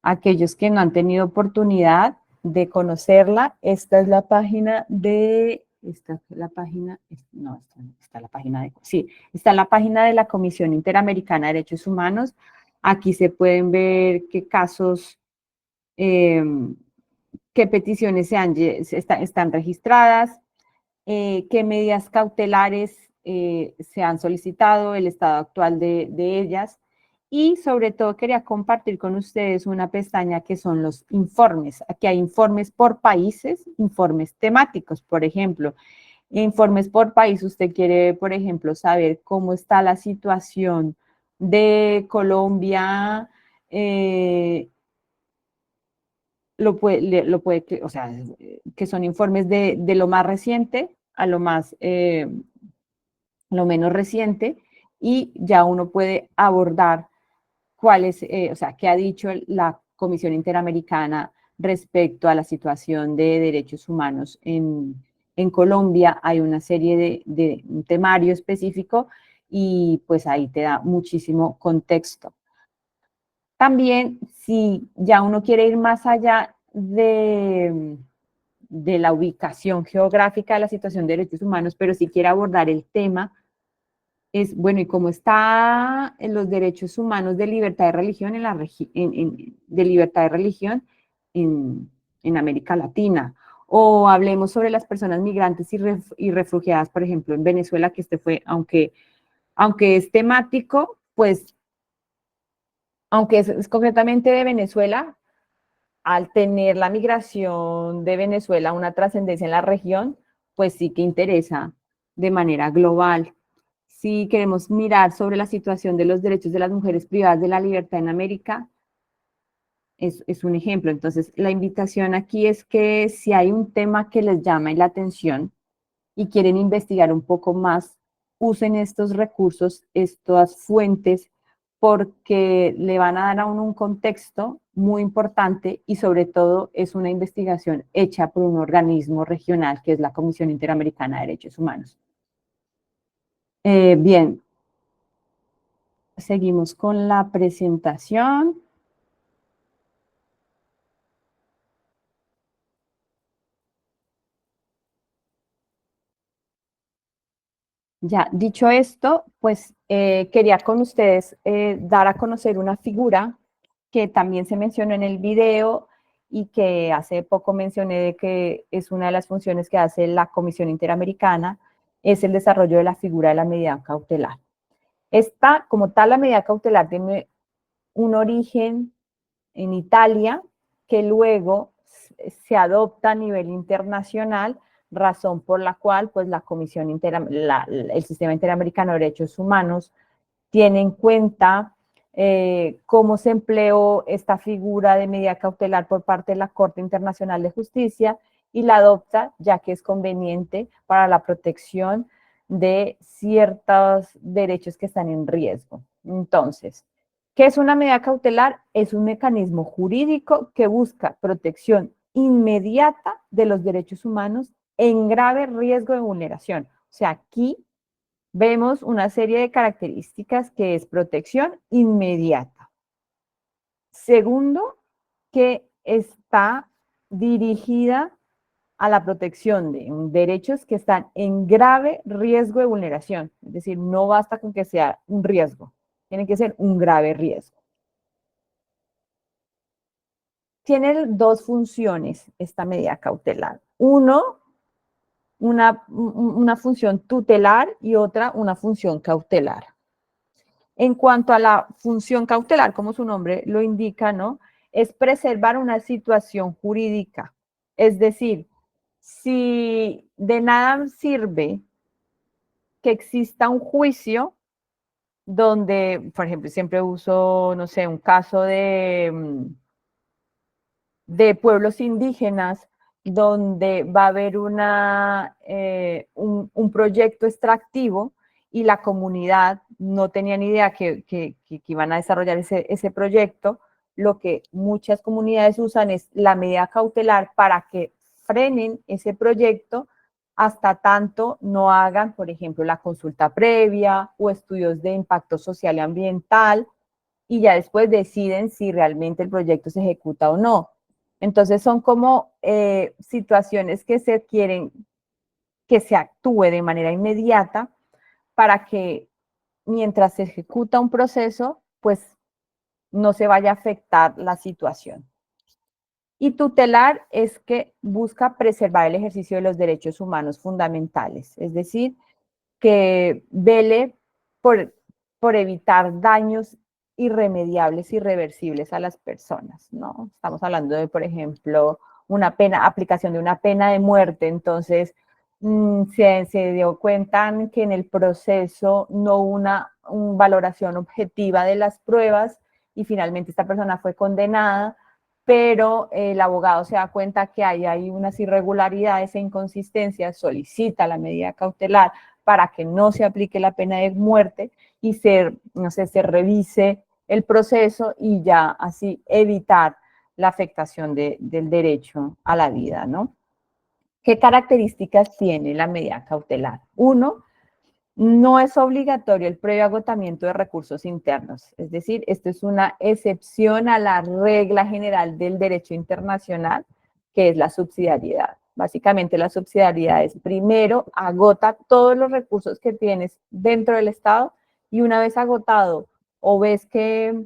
Aquellos que no han tenido oportunidad de conocerla, esta es la página de... Esta es la página... No, está la página de... Sí, está la página de la Comisión Interamericana de Derechos Humanos. Aquí se pueden ver qué casos... qué peticiones están registradas, qué medidas cautelares se han solicitado, el estado actual de ellas, y sobre todo quería compartir con ustedes una pestaña que son los informes. Aquí hay informes por países, informes temáticos, por ejemplo. Informes por país, usted quiere, por ejemplo, saber cómo está la situación de Colombia, o sea, que son informes de lo más reciente a lo menos reciente, y ya uno puede abordar cuáles, o sea, qué ha dicho la Comisión Interamericana respecto a la situación de derechos humanos en Colombia. Hay una serie de un temario específico y pues ahí te da muchísimo contexto. También, si ya uno quiere ir más allá de la ubicación geográfica de la situación de derechos humanos, pero si quiere abordar el tema, es, bueno, ¿y cómo están los derechos humanos de libertad de religión en América Latina? O hablemos sobre las personas migrantes y refugiadas, por ejemplo, en Venezuela, que fue, aunque es temático, pues, aunque es concretamente de Venezuela, al tener la migración de Venezuela una trascendencia en la región, pues sí que interesa de manera global. Si queremos mirar sobre la situación de los derechos de las mujeres privadas de la libertad en América, es un ejemplo. Entonces, la invitación aquí es que si hay un tema que les llama la atención y quieren investigar un poco más, usen estos recursos, estas fuentes, porque le van a dar a uno un contexto muy importante y sobre todo es una investigación hecha por un organismo regional que es la Comisión Interamericana de Derechos Humanos. Bien, seguimos con la presentación. Ya, dicho esto, pues quería con ustedes dar a conocer una figura que también se mencionó en el video y que hace poco mencioné de que es una de las funciones que hace la Comisión Interamericana, es el desarrollo de la figura de la medida cautelar. Esta, como tal, la medida cautelar tiene un origen en Italia, que luego se adopta a nivel internacional, razón por la cual pues la Comisión el Sistema Interamericano de Derechos Humanos tiene en cuenta cómo se empleó esta figura de medida cautelar por parte de la Corte Internacional de Justicia y la adopta ya que es conveniente para la protección de ciertos derechos que están en riesgo. Entonces, ¿qué es una medida cautelar? Es un mecanismo jurídico que busca protección inmediata de los derechos humanos en grave riesgo de vulneración. O sea, aquí vemos una serie de características que es protección inmediata. Segundo, que está dirigida a la protección de derechos que están en grave riesgo de vulneración. Es decir, no basta con que sea un riesgo, tiene que ser un grave riesgo. Tiene dos funciones esta medida cautelar. Uno, una función tutelar y otra, una función cautelar. En cuanto a la función cautelar, como su nombre lo indica, ¿no? Es preservar una situación jurídica. Es decir, si de nada sirve que exista un juicio donde, por ejemplo, siempre uso, no sé, un caso de pueblos indígenas, donde va a haber un proyecto extractivo y la comunidad no tenía ni idea que iban a desarrollar ese proyecto. Lo que muchas comunidades usan es la medida cautelar para que frenen ese proyecto hasta tanto no hagan, por ejemplo, la consulta previa o estudios de impacto social y ambiental, y ya después deciden si realmente el proyecto se ejecuta o no. Entonces son como situaciones que se quieren que se actúe de manera inmediata para que mientras se ejecuta un proceso, pues no se vaya a afectar la situación. Y tutelar es que busca preservar el ejercicio de los derechos humanos fundamentales, es decir, que vele por evitar daños irremediables, irreversibles a las personas, ¿no? Estamos hablando de, por ejemplo, aplicación de una pena de muerte, entonces se dio cuenta que en el proceso no hubo una valoración objetiva de las pruebas y finalmente esta persona fue condenada, pero el abogado se da cuenta que hay unas irregularidades e inconsistencias, solicita la medida cautelar para que no se aplique la pena de muerte y se revise el proceso y ya así evitar la afectación del derecho a la vida, ¿no? ¿Qué características tiene la medida cautelar? Uno, no es obligatorio el previo agotamiento de recursos internos, es decir, esto es una excepción a la regla general del derecho internacional, que es la subsidiariedad. Básicamente la subsidiariedad es primero agota todos los recursos que tienes dentro del Estado y una vez agotado o ves que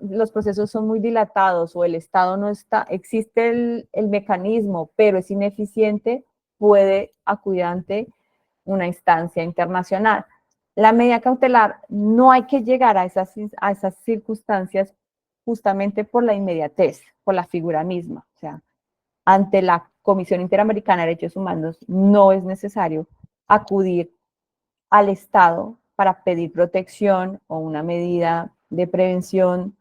los procesos son muy dilatados o el Estado no está, existe el mecanismo pero es ineficiente, puede acudir ante una instancia internacional. La medida cautelar no hay que llegar a esas circunstancias justamente por la inmediatez, por la figura misma. O sea, ante la Comisión Interamericana de Derechos Humanos no es necesario acudir al Estado para pedir protección o una medida de prevención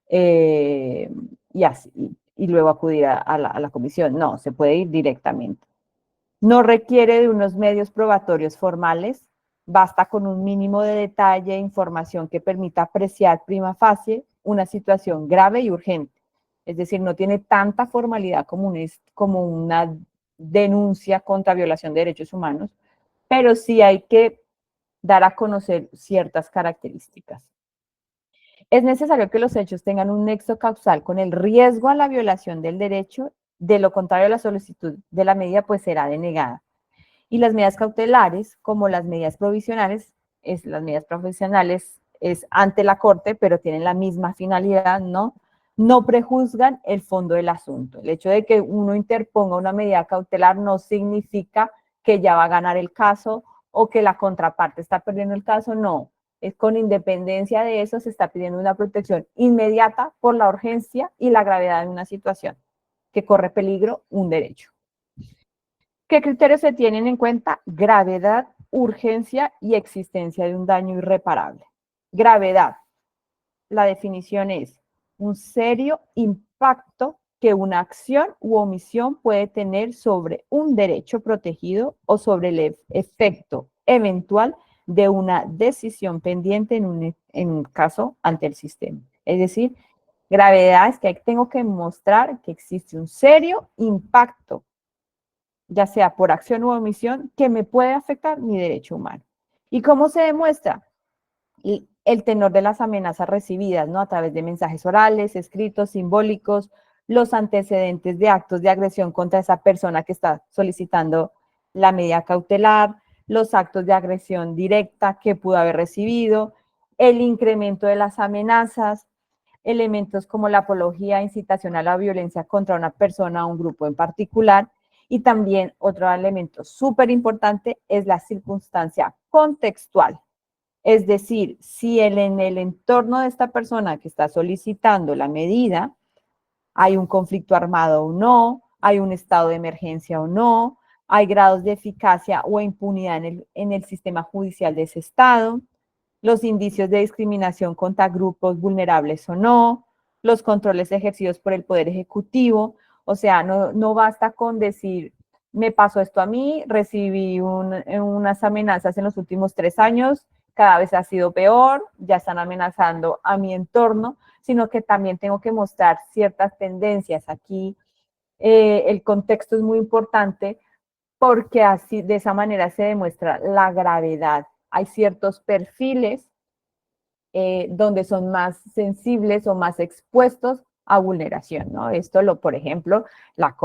y luego acudir a la comisión. No, se puede ir directamente. No requiere de unos medios probatorios formales, basta con un mínimo de detalle e información que permita apreciar prima facie una situación grave y urgente. Es decir, no tiene tanta formalidad como una denuncia contra violación de derechos humanos, pero sí hay que dar a conocer ciertas características. Es necesario que los hechos tengan un nexo causal con el riesgo a la violación del derecho, de lo contrario la solicitud de la medida pues será denegada. Y las medidas cautelares, como las medidas provisionales, las medidas profesionales es ante la Corte, pero tienen la misma finalidad, ¿no? No prejuzgan el fondo del asunto. El hecho de que uno interponga una medida cautelar no significa que ya va a ganar el caso o que la contraparte está perdiendo el caso, no. Es con independencia de eso se está pidiendo una protección inmediata por la urgencia y la gravedad de una situación que corre peligro un derecho. ¿Qué criterios se tienen en cuenta? Gravedad, urgencia y existencia de un daño irreparable. Gravedad. La definición es un serio impacto que una acción u omisión puede tener sobre un derecho protegido o sobre el efecto eventual de una decisión pendiente en un caso ante el sistema. Es decir, gravedad es que tengo que mostrar que existe un serio impacto, ya sea por acción u omisión, que me puede afectar mi derecho humano. ¿Y cómo se demuestra? El tenor de las amenazas recibidas, ¿no? A través de mensajes orales, escritos, simbólicos, los antecedentes de actos de agresión contra esa persona que está solicitando la medida cautelar, los actos de agresión directa que pudo haber recibido, el incremento de las amenazas, elementos como la apología, incitación a la violencia contra una persona o un grupo en particular, y también otro elemento súper importante es la circunstancia contextual. Es decir, si en el entorno de esta persona que está solicitando la medida hay un conflicto armado o no, hay un estado de emergencia o no, hay grados de eficacia o impunidad en el sistema judicial de ese estado, los indicios de discriminación contra grupos vulnerables o no, los controles ejercidos por el Poder Ejecutivo. O sea, no basta con decir, me pasó esto a mí, recibí unas amenazas en los últimos 3 años, cada vez ha sido peor, ya están amenazando a mi entorno, sino que también tengo que mostrar ciertas tendencias aquí El contexto es muy importante porque así, de esa manera se demuestra la gravedad. Hay ciertos perfiles donde son más sensibles o más expuestos a vulneración, ¿no? Por ejemplo, la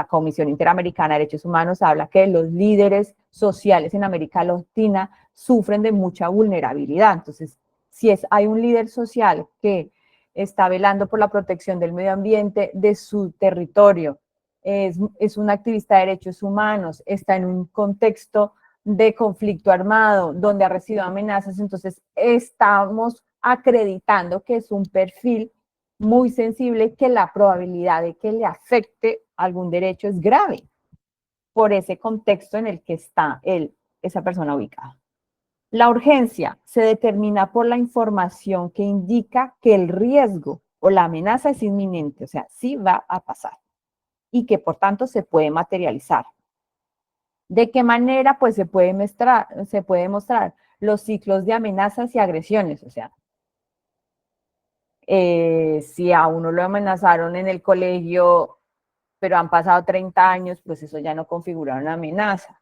Comisión Interamericana de Derechos Humanos habla que los líderes sociales en América Latina sufren de mucha vulnerabilidad. Entonces, si hay un líder social que está velando por la protección del medio ambiente de su territorio, es un activista de derechos humanos, está en un contexto de conflicto armado, donde ha recibido amenazas, entonces estamos acreditando que es un perfil muy sensible, que la probabilidad de que le afecte algún derecho es grave por ese contexto en el que está esa persona ubicada. La urgencia se determina por la información que indica que el riesgo o la amenaza es inminente, o sea, sí va a pasar y que por tanto se puede materializar. ¿De qué manera? Pues se puede mostrar los ciclos de amenazas y agresiones, o sea, si a uno lo amenazaron en el colegio, pero han pasado 30 años, pues eso ya no configura una amenaza.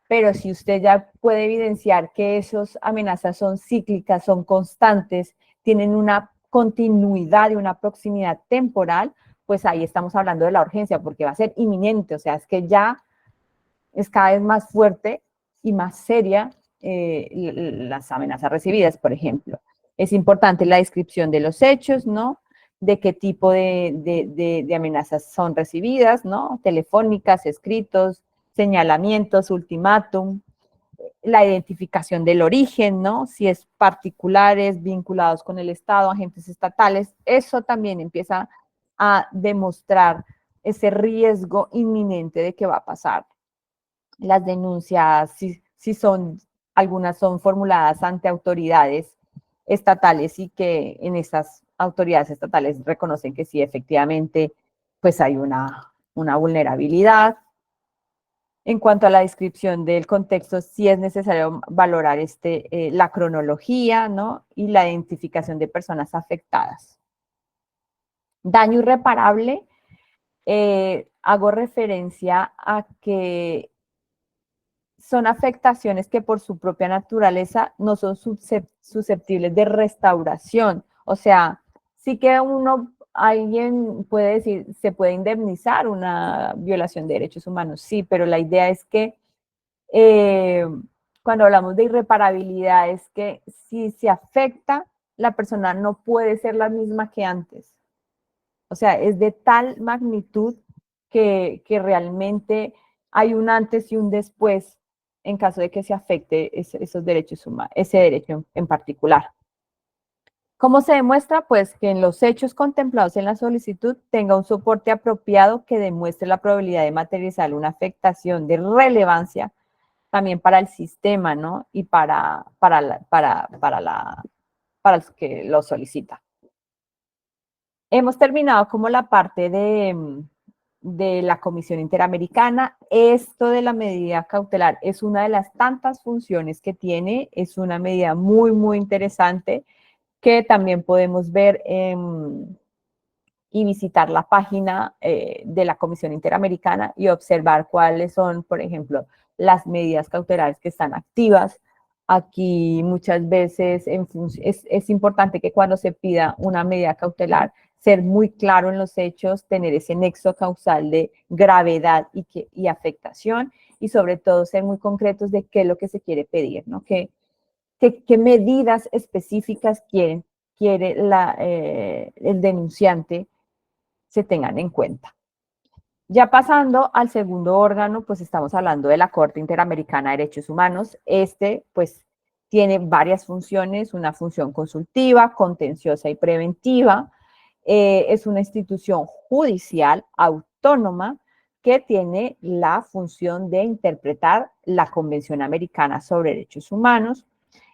Pero si usted ya puede evidenciar que esas amenazas son cíclicas, son constantes, tienen una continuidad y una proximidad temporal, pues ahí estamos hablando de la urgencia, porque va a ser inminente, o sea, es que ya es cada vez más fuerte y más seria las amenazas recibidas, por ejemplo. Es importante la descripción de los hechos, ¿no? De qué tipo de amenazas son recibidas, ¿no? Telefónicas, escritos, señalamientos, ultimátum, la identificación del origen, ¿no? Si es particulares, vinculados con el Estado, agentes estatales, eso también empieza a demostrar ese riesgo inminente de que va a pasar. Las denuncias, si algunas son formuladas ante autoridades estatales y que en esas autoridades estatales reconocen que sí, efectivamente, pues hay una vulnerabilidad. En cuanto a la descripción del contexto, sí es necesario valorar la cronología, ¿no? Y la identificación de personas afectadas. Daño irreparable, hago referencia a que son afectaciones que por su propia naturaleza no son susceptibles de restauración. O sea, sí que alguien puede decir, se puede indemnizar una violación de derechos humanos, sí, pero la idea es que cuando hablamos de irreparabilidad es que si se afecta, la persona no puede ser la misma que antes. O sea, es de tal magnitud que realmente hay un antes y un después en caso de que se afecte esos derechos humanos, ese derecho en particular. ¿Cómo se demuestra? Pues que en los hechos contemplados en la solicitud tenga un soporte apropiado que demuestre la probabilidad de materializar una afectación de relevancia también para el sistema, ¿no? Y para los que lo solicitan. Hemos terminado como la parte de la Comisión Interamericana. Esto de la medida cautelar es una de las tantas funciones que tiene, es una medida muy, muy interesante que también podemos ver y visitar la página de la Comisión Interamericana y observar cuáles son, por ejemplo, las medidas cautelares que están activas. Aquí muchas veces es importante que cuando se pida una medida cautelar, ser muy claro en los hechos, tener ese nexo causal de gravedad y afectación, y sobre todo ser muy concretos de qué es lo que se quiere pedir, ¿no? ¿Qué medidas específicas quiere el denunciante se tengan en cuenta? Ya pasando al segundo órgano, pues estamos hablando de la Corte Interamericana de Derechos Humanos. Pues, tiene varias funciones, una función consultiva, contenciosa y preventiva. Es una institución judicial autónoma que tiene la función de interpretar la Convención Americana sobre Derechos Humanos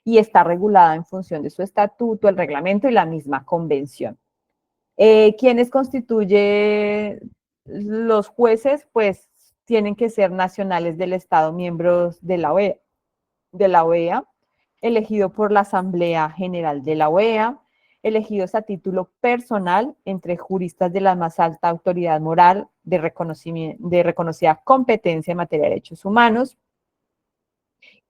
y está regulada en función de su estatuto, el reglamento y la misma convención. ¿Quiénes constituyen los jueces? Pues tienen que ser nacionales del Estado, miembros de la OEA, elegido por la Asamblea General de la OEA, elegidos a título personal entre juristas de la más alta autoridad moral de reconocida competencia en materia de derechos humanos,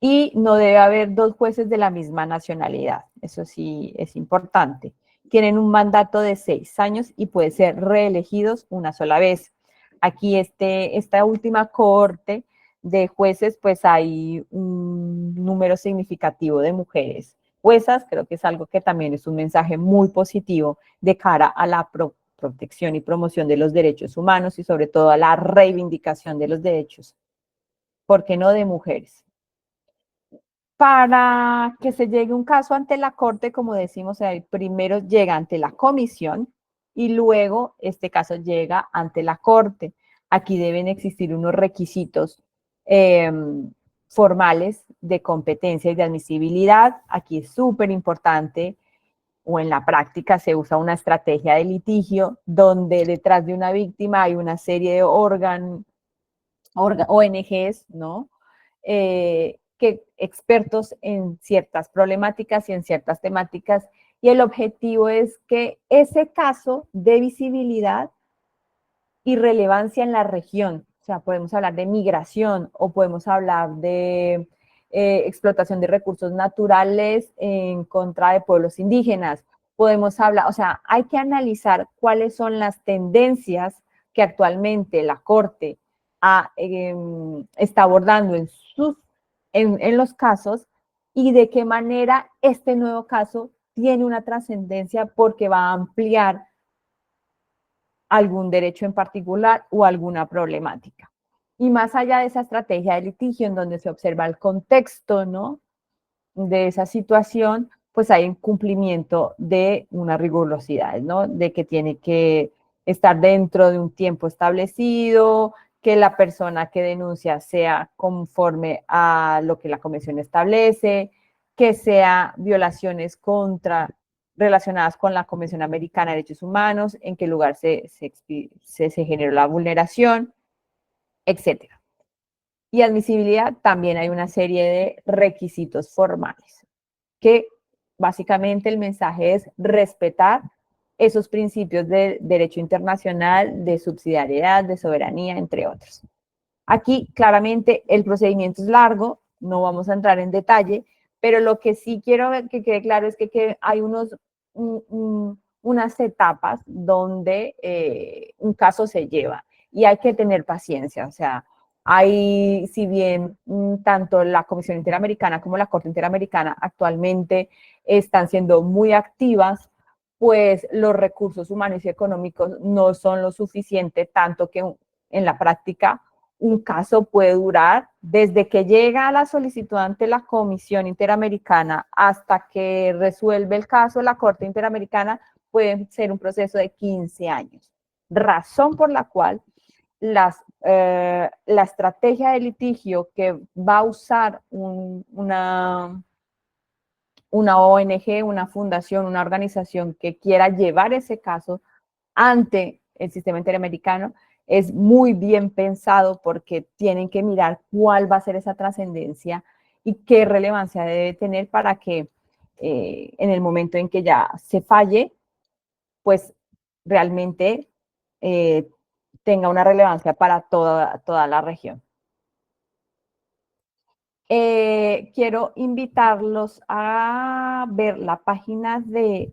y no debe haber dos jueces de la misma nacionalidad. Eso sí es importante. Tienen un mandato de 6 años y pueden ser reelegidos una sola vez. Aquí esta última cohorte de jueces, pues hay un número significativo de mujeres juezas. Creo que es algo que también es un mensaje muy positivo de cara a la protección y promoción de los derechos humanos y sobre todo a la reivindicación de los derechos, ¿por qué no de mujeres? Para que se llegue un caso ante la corte, como decimos, primero llega ante la comisión y luego este caso llega ante la corte. Aquí deben existir unos requisitos formales de competencia y de admisibilidad. Aquí es súper importante, o en la práctica se usa una estrategia de litigio donde detrás de una víctima hay una serie de ONGs, ¿no? Que expertos en ciertas problemáticas y en ciertas temáticas, y el objetivo es que ese caso dé visibilidad y relevancia en la región. O sea, podemos hablar de migración o podemos hablar de explotación de recursos naturales en contra de pueblos indígenas. Podemos hablar, o sea, hay que analizar cuáles son las tendencias que actualmente la Corte está abordando en los casos y de qué manera este nuevo caso tiene una trascendencia porque va a ampliar algún derecho en particular o alguna problemática. Y más allá de esa estrategia de litigio en donde se observa el contexto, ¿no?, de esa situación, pues hay un cumplimiento de unas rigurosidades, ¿no?, de que tiene que estar dentro de un tiempo establecido, que la persona que denuncia sea conforme a lo que la convención establece, que sea violaciones relacionadas con la Convención Americana de Derechos Humanos, en qué lugar se generó la vulneración, etc. Y admisibilidad, también hay una serie de requisitos formales, que básicamente el mensaje es respetar esos principios de derecho internacional, de subsidiariedad, de soberanía, entre otros. Aquí, claramente, el procedimiento es largo, no vamos a entrar en detalle, pero lo que sí quiero que quede claro es que hay unas etapas donde un caso se lleva y hay que tener paciencia. O sea, si bien tanto la Comisión Interamericana como la Corte Interamericana actualmente están siendo muy activas, pues los recursos humanos y económicos no son lo suficiente, tanto que en la práctica un caso puede durar desde que llega la solicitud ante la Comisión Interamericana hasta que resuelve el caso la Corte Interamericana, puede ser un proceso de 15 años. Razón por la cual la estrategia de litigio que va a usar una ONG, una fundación, una organización que quiera llevar ese caso ante el sistema interamericano es muy bien pensado, porque tienen que mirar cuál va a ser esa trascendencia y qué relevancia debe tener para que en el momento en que ya se falle, pues realmente tenga una relevancia para toda la región. Quiero invitarlos a ver la página de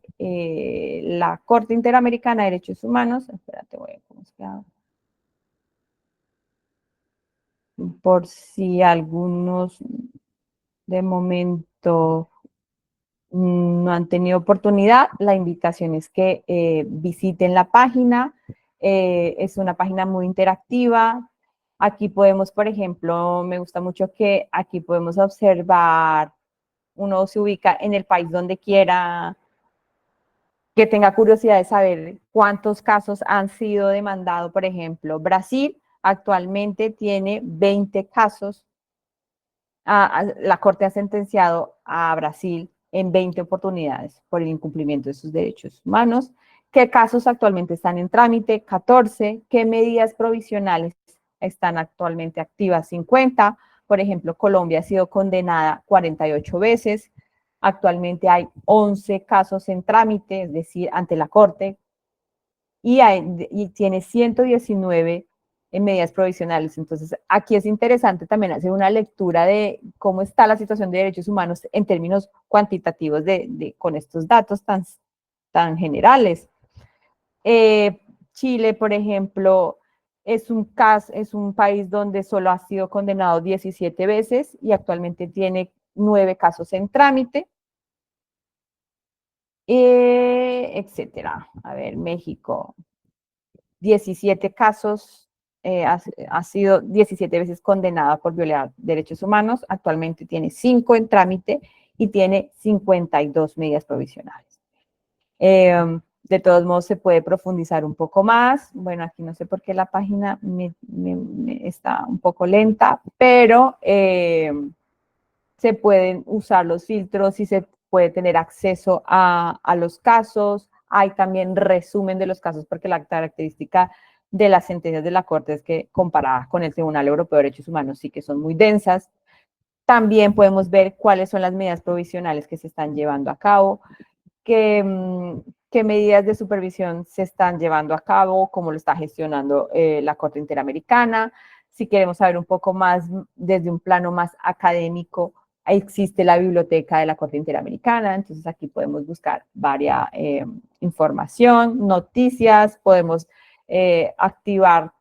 la Corte Interamericana de Derechos Humanos. Espérate, voy a ver cómo se llama. Por si algunos de momento no han tenido oportunidad, la invitación es que visiten la página. Es una página muy interactiva. Aquí podemos, por ejemplo, me gusta mucho que aquí podemos observar, uno se ubica en el país donde quiera, que tenga curiosidad de saber cuántos casos han sido demandados. Por ejemplo, Brasil actualmente tiene 20 casos. La Corte ha sentenciado a Brasil en 20 oportunidades por el incumplimiento de sus derechos humanos. ¿Qué casos actualmente están en trámite? 14. ¿Qué medidas provisionales están actualmente activas? 50. Por ejemplo, Colombia ha sido condenada 48 veces. Actualmente hay 11 casos en trámite, es decir, ante la Corte, y tiene 119 en medidas provisionales. Entonces, aquí es interesante también hacer una lectura de cómo está la situación de derechos humanos en términos cuantitativos con estos datos tan generales. Chile, por ejemplo, es un país donde solo ha sido condenado 17 veces y actualmente tiene 9 casos en trámite, etcétera. A ver, México, 17 casos, ha sido 17 veces condenada por violar derechos humanos, actualmente tiene 5 en trámite y tiene 52 medidas provisionales. De todos modos, se puede profundizar un poco más. Bueno, aquí no sé por qué la página está un poco lenta, pero se pueden usar los filtros y se puede tener acceso a los casos. Hay también resumen de los casos, porque la característica de las sentencias de la Corte es que, comparadas con el Tribunal Europeo de Derechos Humanos, sí que son muy densas. También podemos ver cuáles son las medidas provisionales que se están llevando a cabo, qué medidas de supervisión se están llevando a cabo, cómo lo está gestionando la Corte Interamericana. Si queremos saber un poco más desde un plano más académico, existe la biblioteca de la Corte Interamericana, entonces aquí podemos buscar varias información, noticias, podemos activar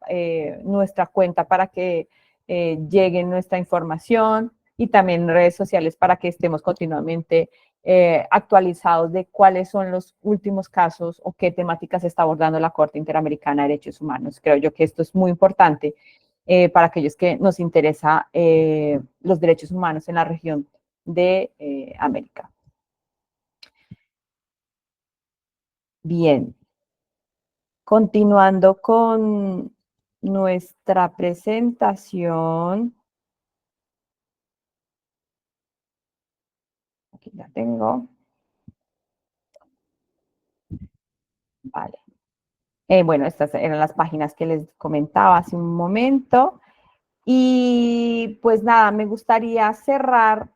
nuestra cuenta para que llegue nuestra información y también redes sociales para que estemos continuamente actualizados de cuáles son los últimos casos o qué temáticas está abordando la Corte Interamericana de Derechos Humanos. Creo yo que esto es muy importante para aquellos que nos interesa los derechos humanos en la región de América. Bien, continuando con nuestra presentación. Aquí la tengo. Vale. Bueno, estas eran las páginas que les comentaba hace un momento. Y pues nada, me gustaría cerrar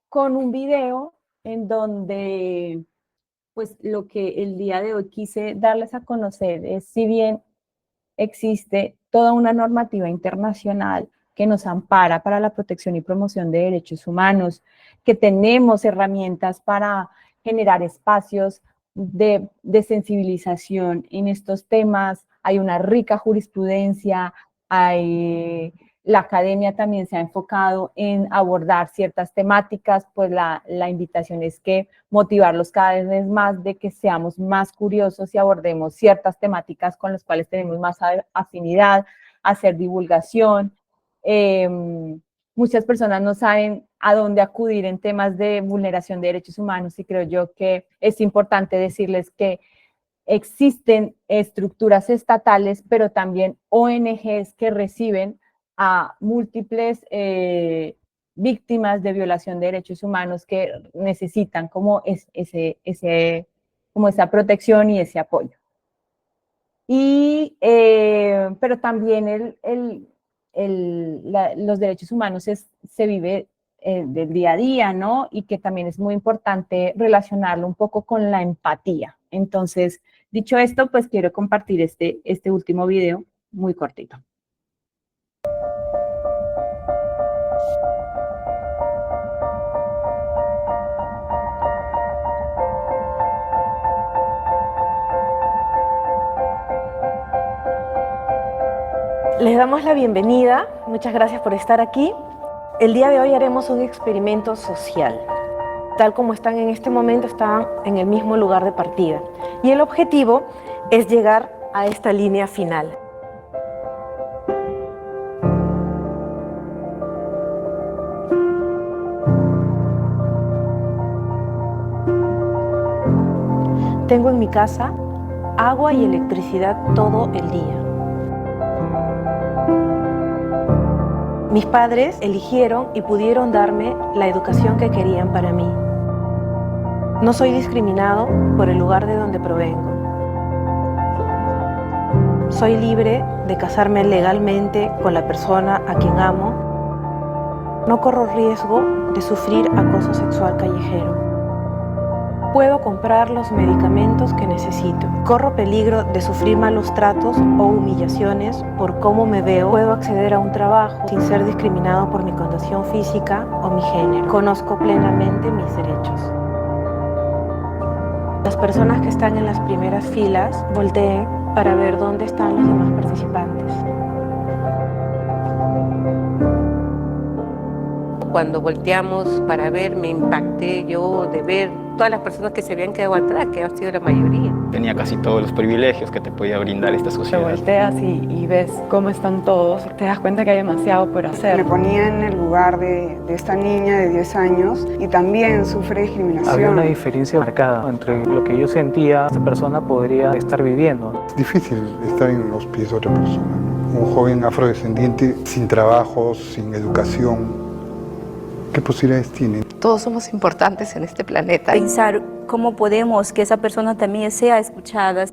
con un video en donde pues lo que el día de hoy quise darles a conocer es, si bien existe toda una normativa internacional que nos ampara para la protección y promoción de derechos humanos, que tenemos herramientas para generar espacios de sensibilización en estos temas, hay una rica jurisprudencia, la academia también se ha enfocado en abordar ciertas temáticas, pues la invitación es que motivarlos cada vez más de que seamos más curiosos y abordemos ciertas temáticas con las cuales tenemos más afinidad, hacer divulgación. Muchas personas no saben a dónde acudir en temas de vulneración de derechos humanos y creo yo que es importante decirles que existen estructuras estatales, pero también ONGs que reciben a múltiples víctimas de violación de derechos humanos que necesitan como esa protección y ese apoyo. Pero también los derechos humanos se vive del día a día, ¿no? Y que también es muy importante relacionarlo un poco con la empatía. Entonces, dicho esto, pues quiero compartir este último video muy cortito. Les damos la bienvenida, muchas gracias por estar aquí. El día de hoy haremos un experimento social. Tal como están en este momento, están en el mismo lugar de partida. Y el objetivo es llegar a esta línea final. Tengo en mi casa agua y electricidad todo el día. Mis padres eligieron y pudieron darme la educación que querían para mí. No soy discriminado por el lugar de donde provengo. Soy libre de casarme legalmente con la persona a quien amo. No corro riesgo de sufrir acoso sexual callejero. No puedo comprar los medicamentos que necesito. Corro peligro de sufrir malos tratos o humillaciones por cómo me veo. Puedo acceder a un trabajo sin ser discriminado por mi condición física o mi género. Conozco plenamente mis derechos. Las personas que están en las primeras filas volteen para ver dónde están los demás participantes. Cuando volteamos para ver, me impacté yo de ver todas las personas que se habían quedado atrás, que ha sido la mayoría. Tenía casi todos los privilegios que te podía brindar esta sociedad. Te volteas y ves cómo están todos, te das cuenta que hay demasiado por hacer. Me ponía en el lugar de esta niña de 10 años y también sufre discriminación. Había una diferencia marcada entre lo que yo sentía, esta persona podría estar viviendo. Es difícil estar en los pies de otra persona, ¿no? Un joven afrodescendiente sin trabajo, sin educación. ¿Qué posibilidades tiene? Todos somos importantes en este planeta. Pensar cómo podemos que esa persona también sea escuchada.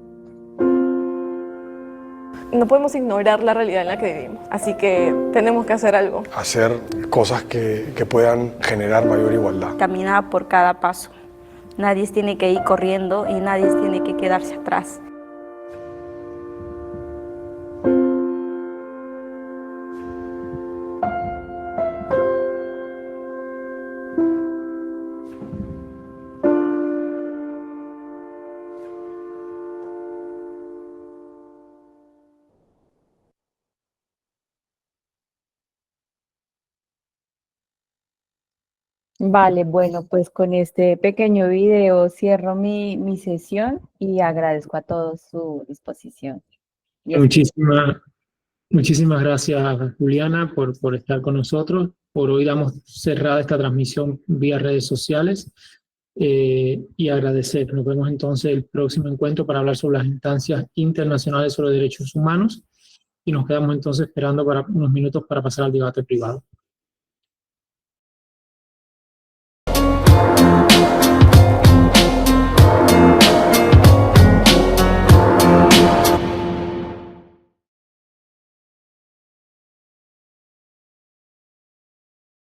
No podemos ignorar la realidad en la que vivimos, así que tenemos que hacer algo. Hacer cosas que puedan generar mayor igualdad. Caminar por cada paso. Nadie tiene que ir corriendo y nadie tiene que quedarse atrás. Vale, bueno, pues con este pequeño video cierro mi sesión y agradezco a todos su disposición. Muchísimas gracias, Juliana, por estar con nosotros. Por hoy damos cerrada esta transmisión vía redes sociales y agradecer. Nos vemos entonces el próximo encuentro para hablar sobre las instancias internacionales sobre derechos humanos y nos quedamos entonces esperando para unos minutos para pasar al debate privado.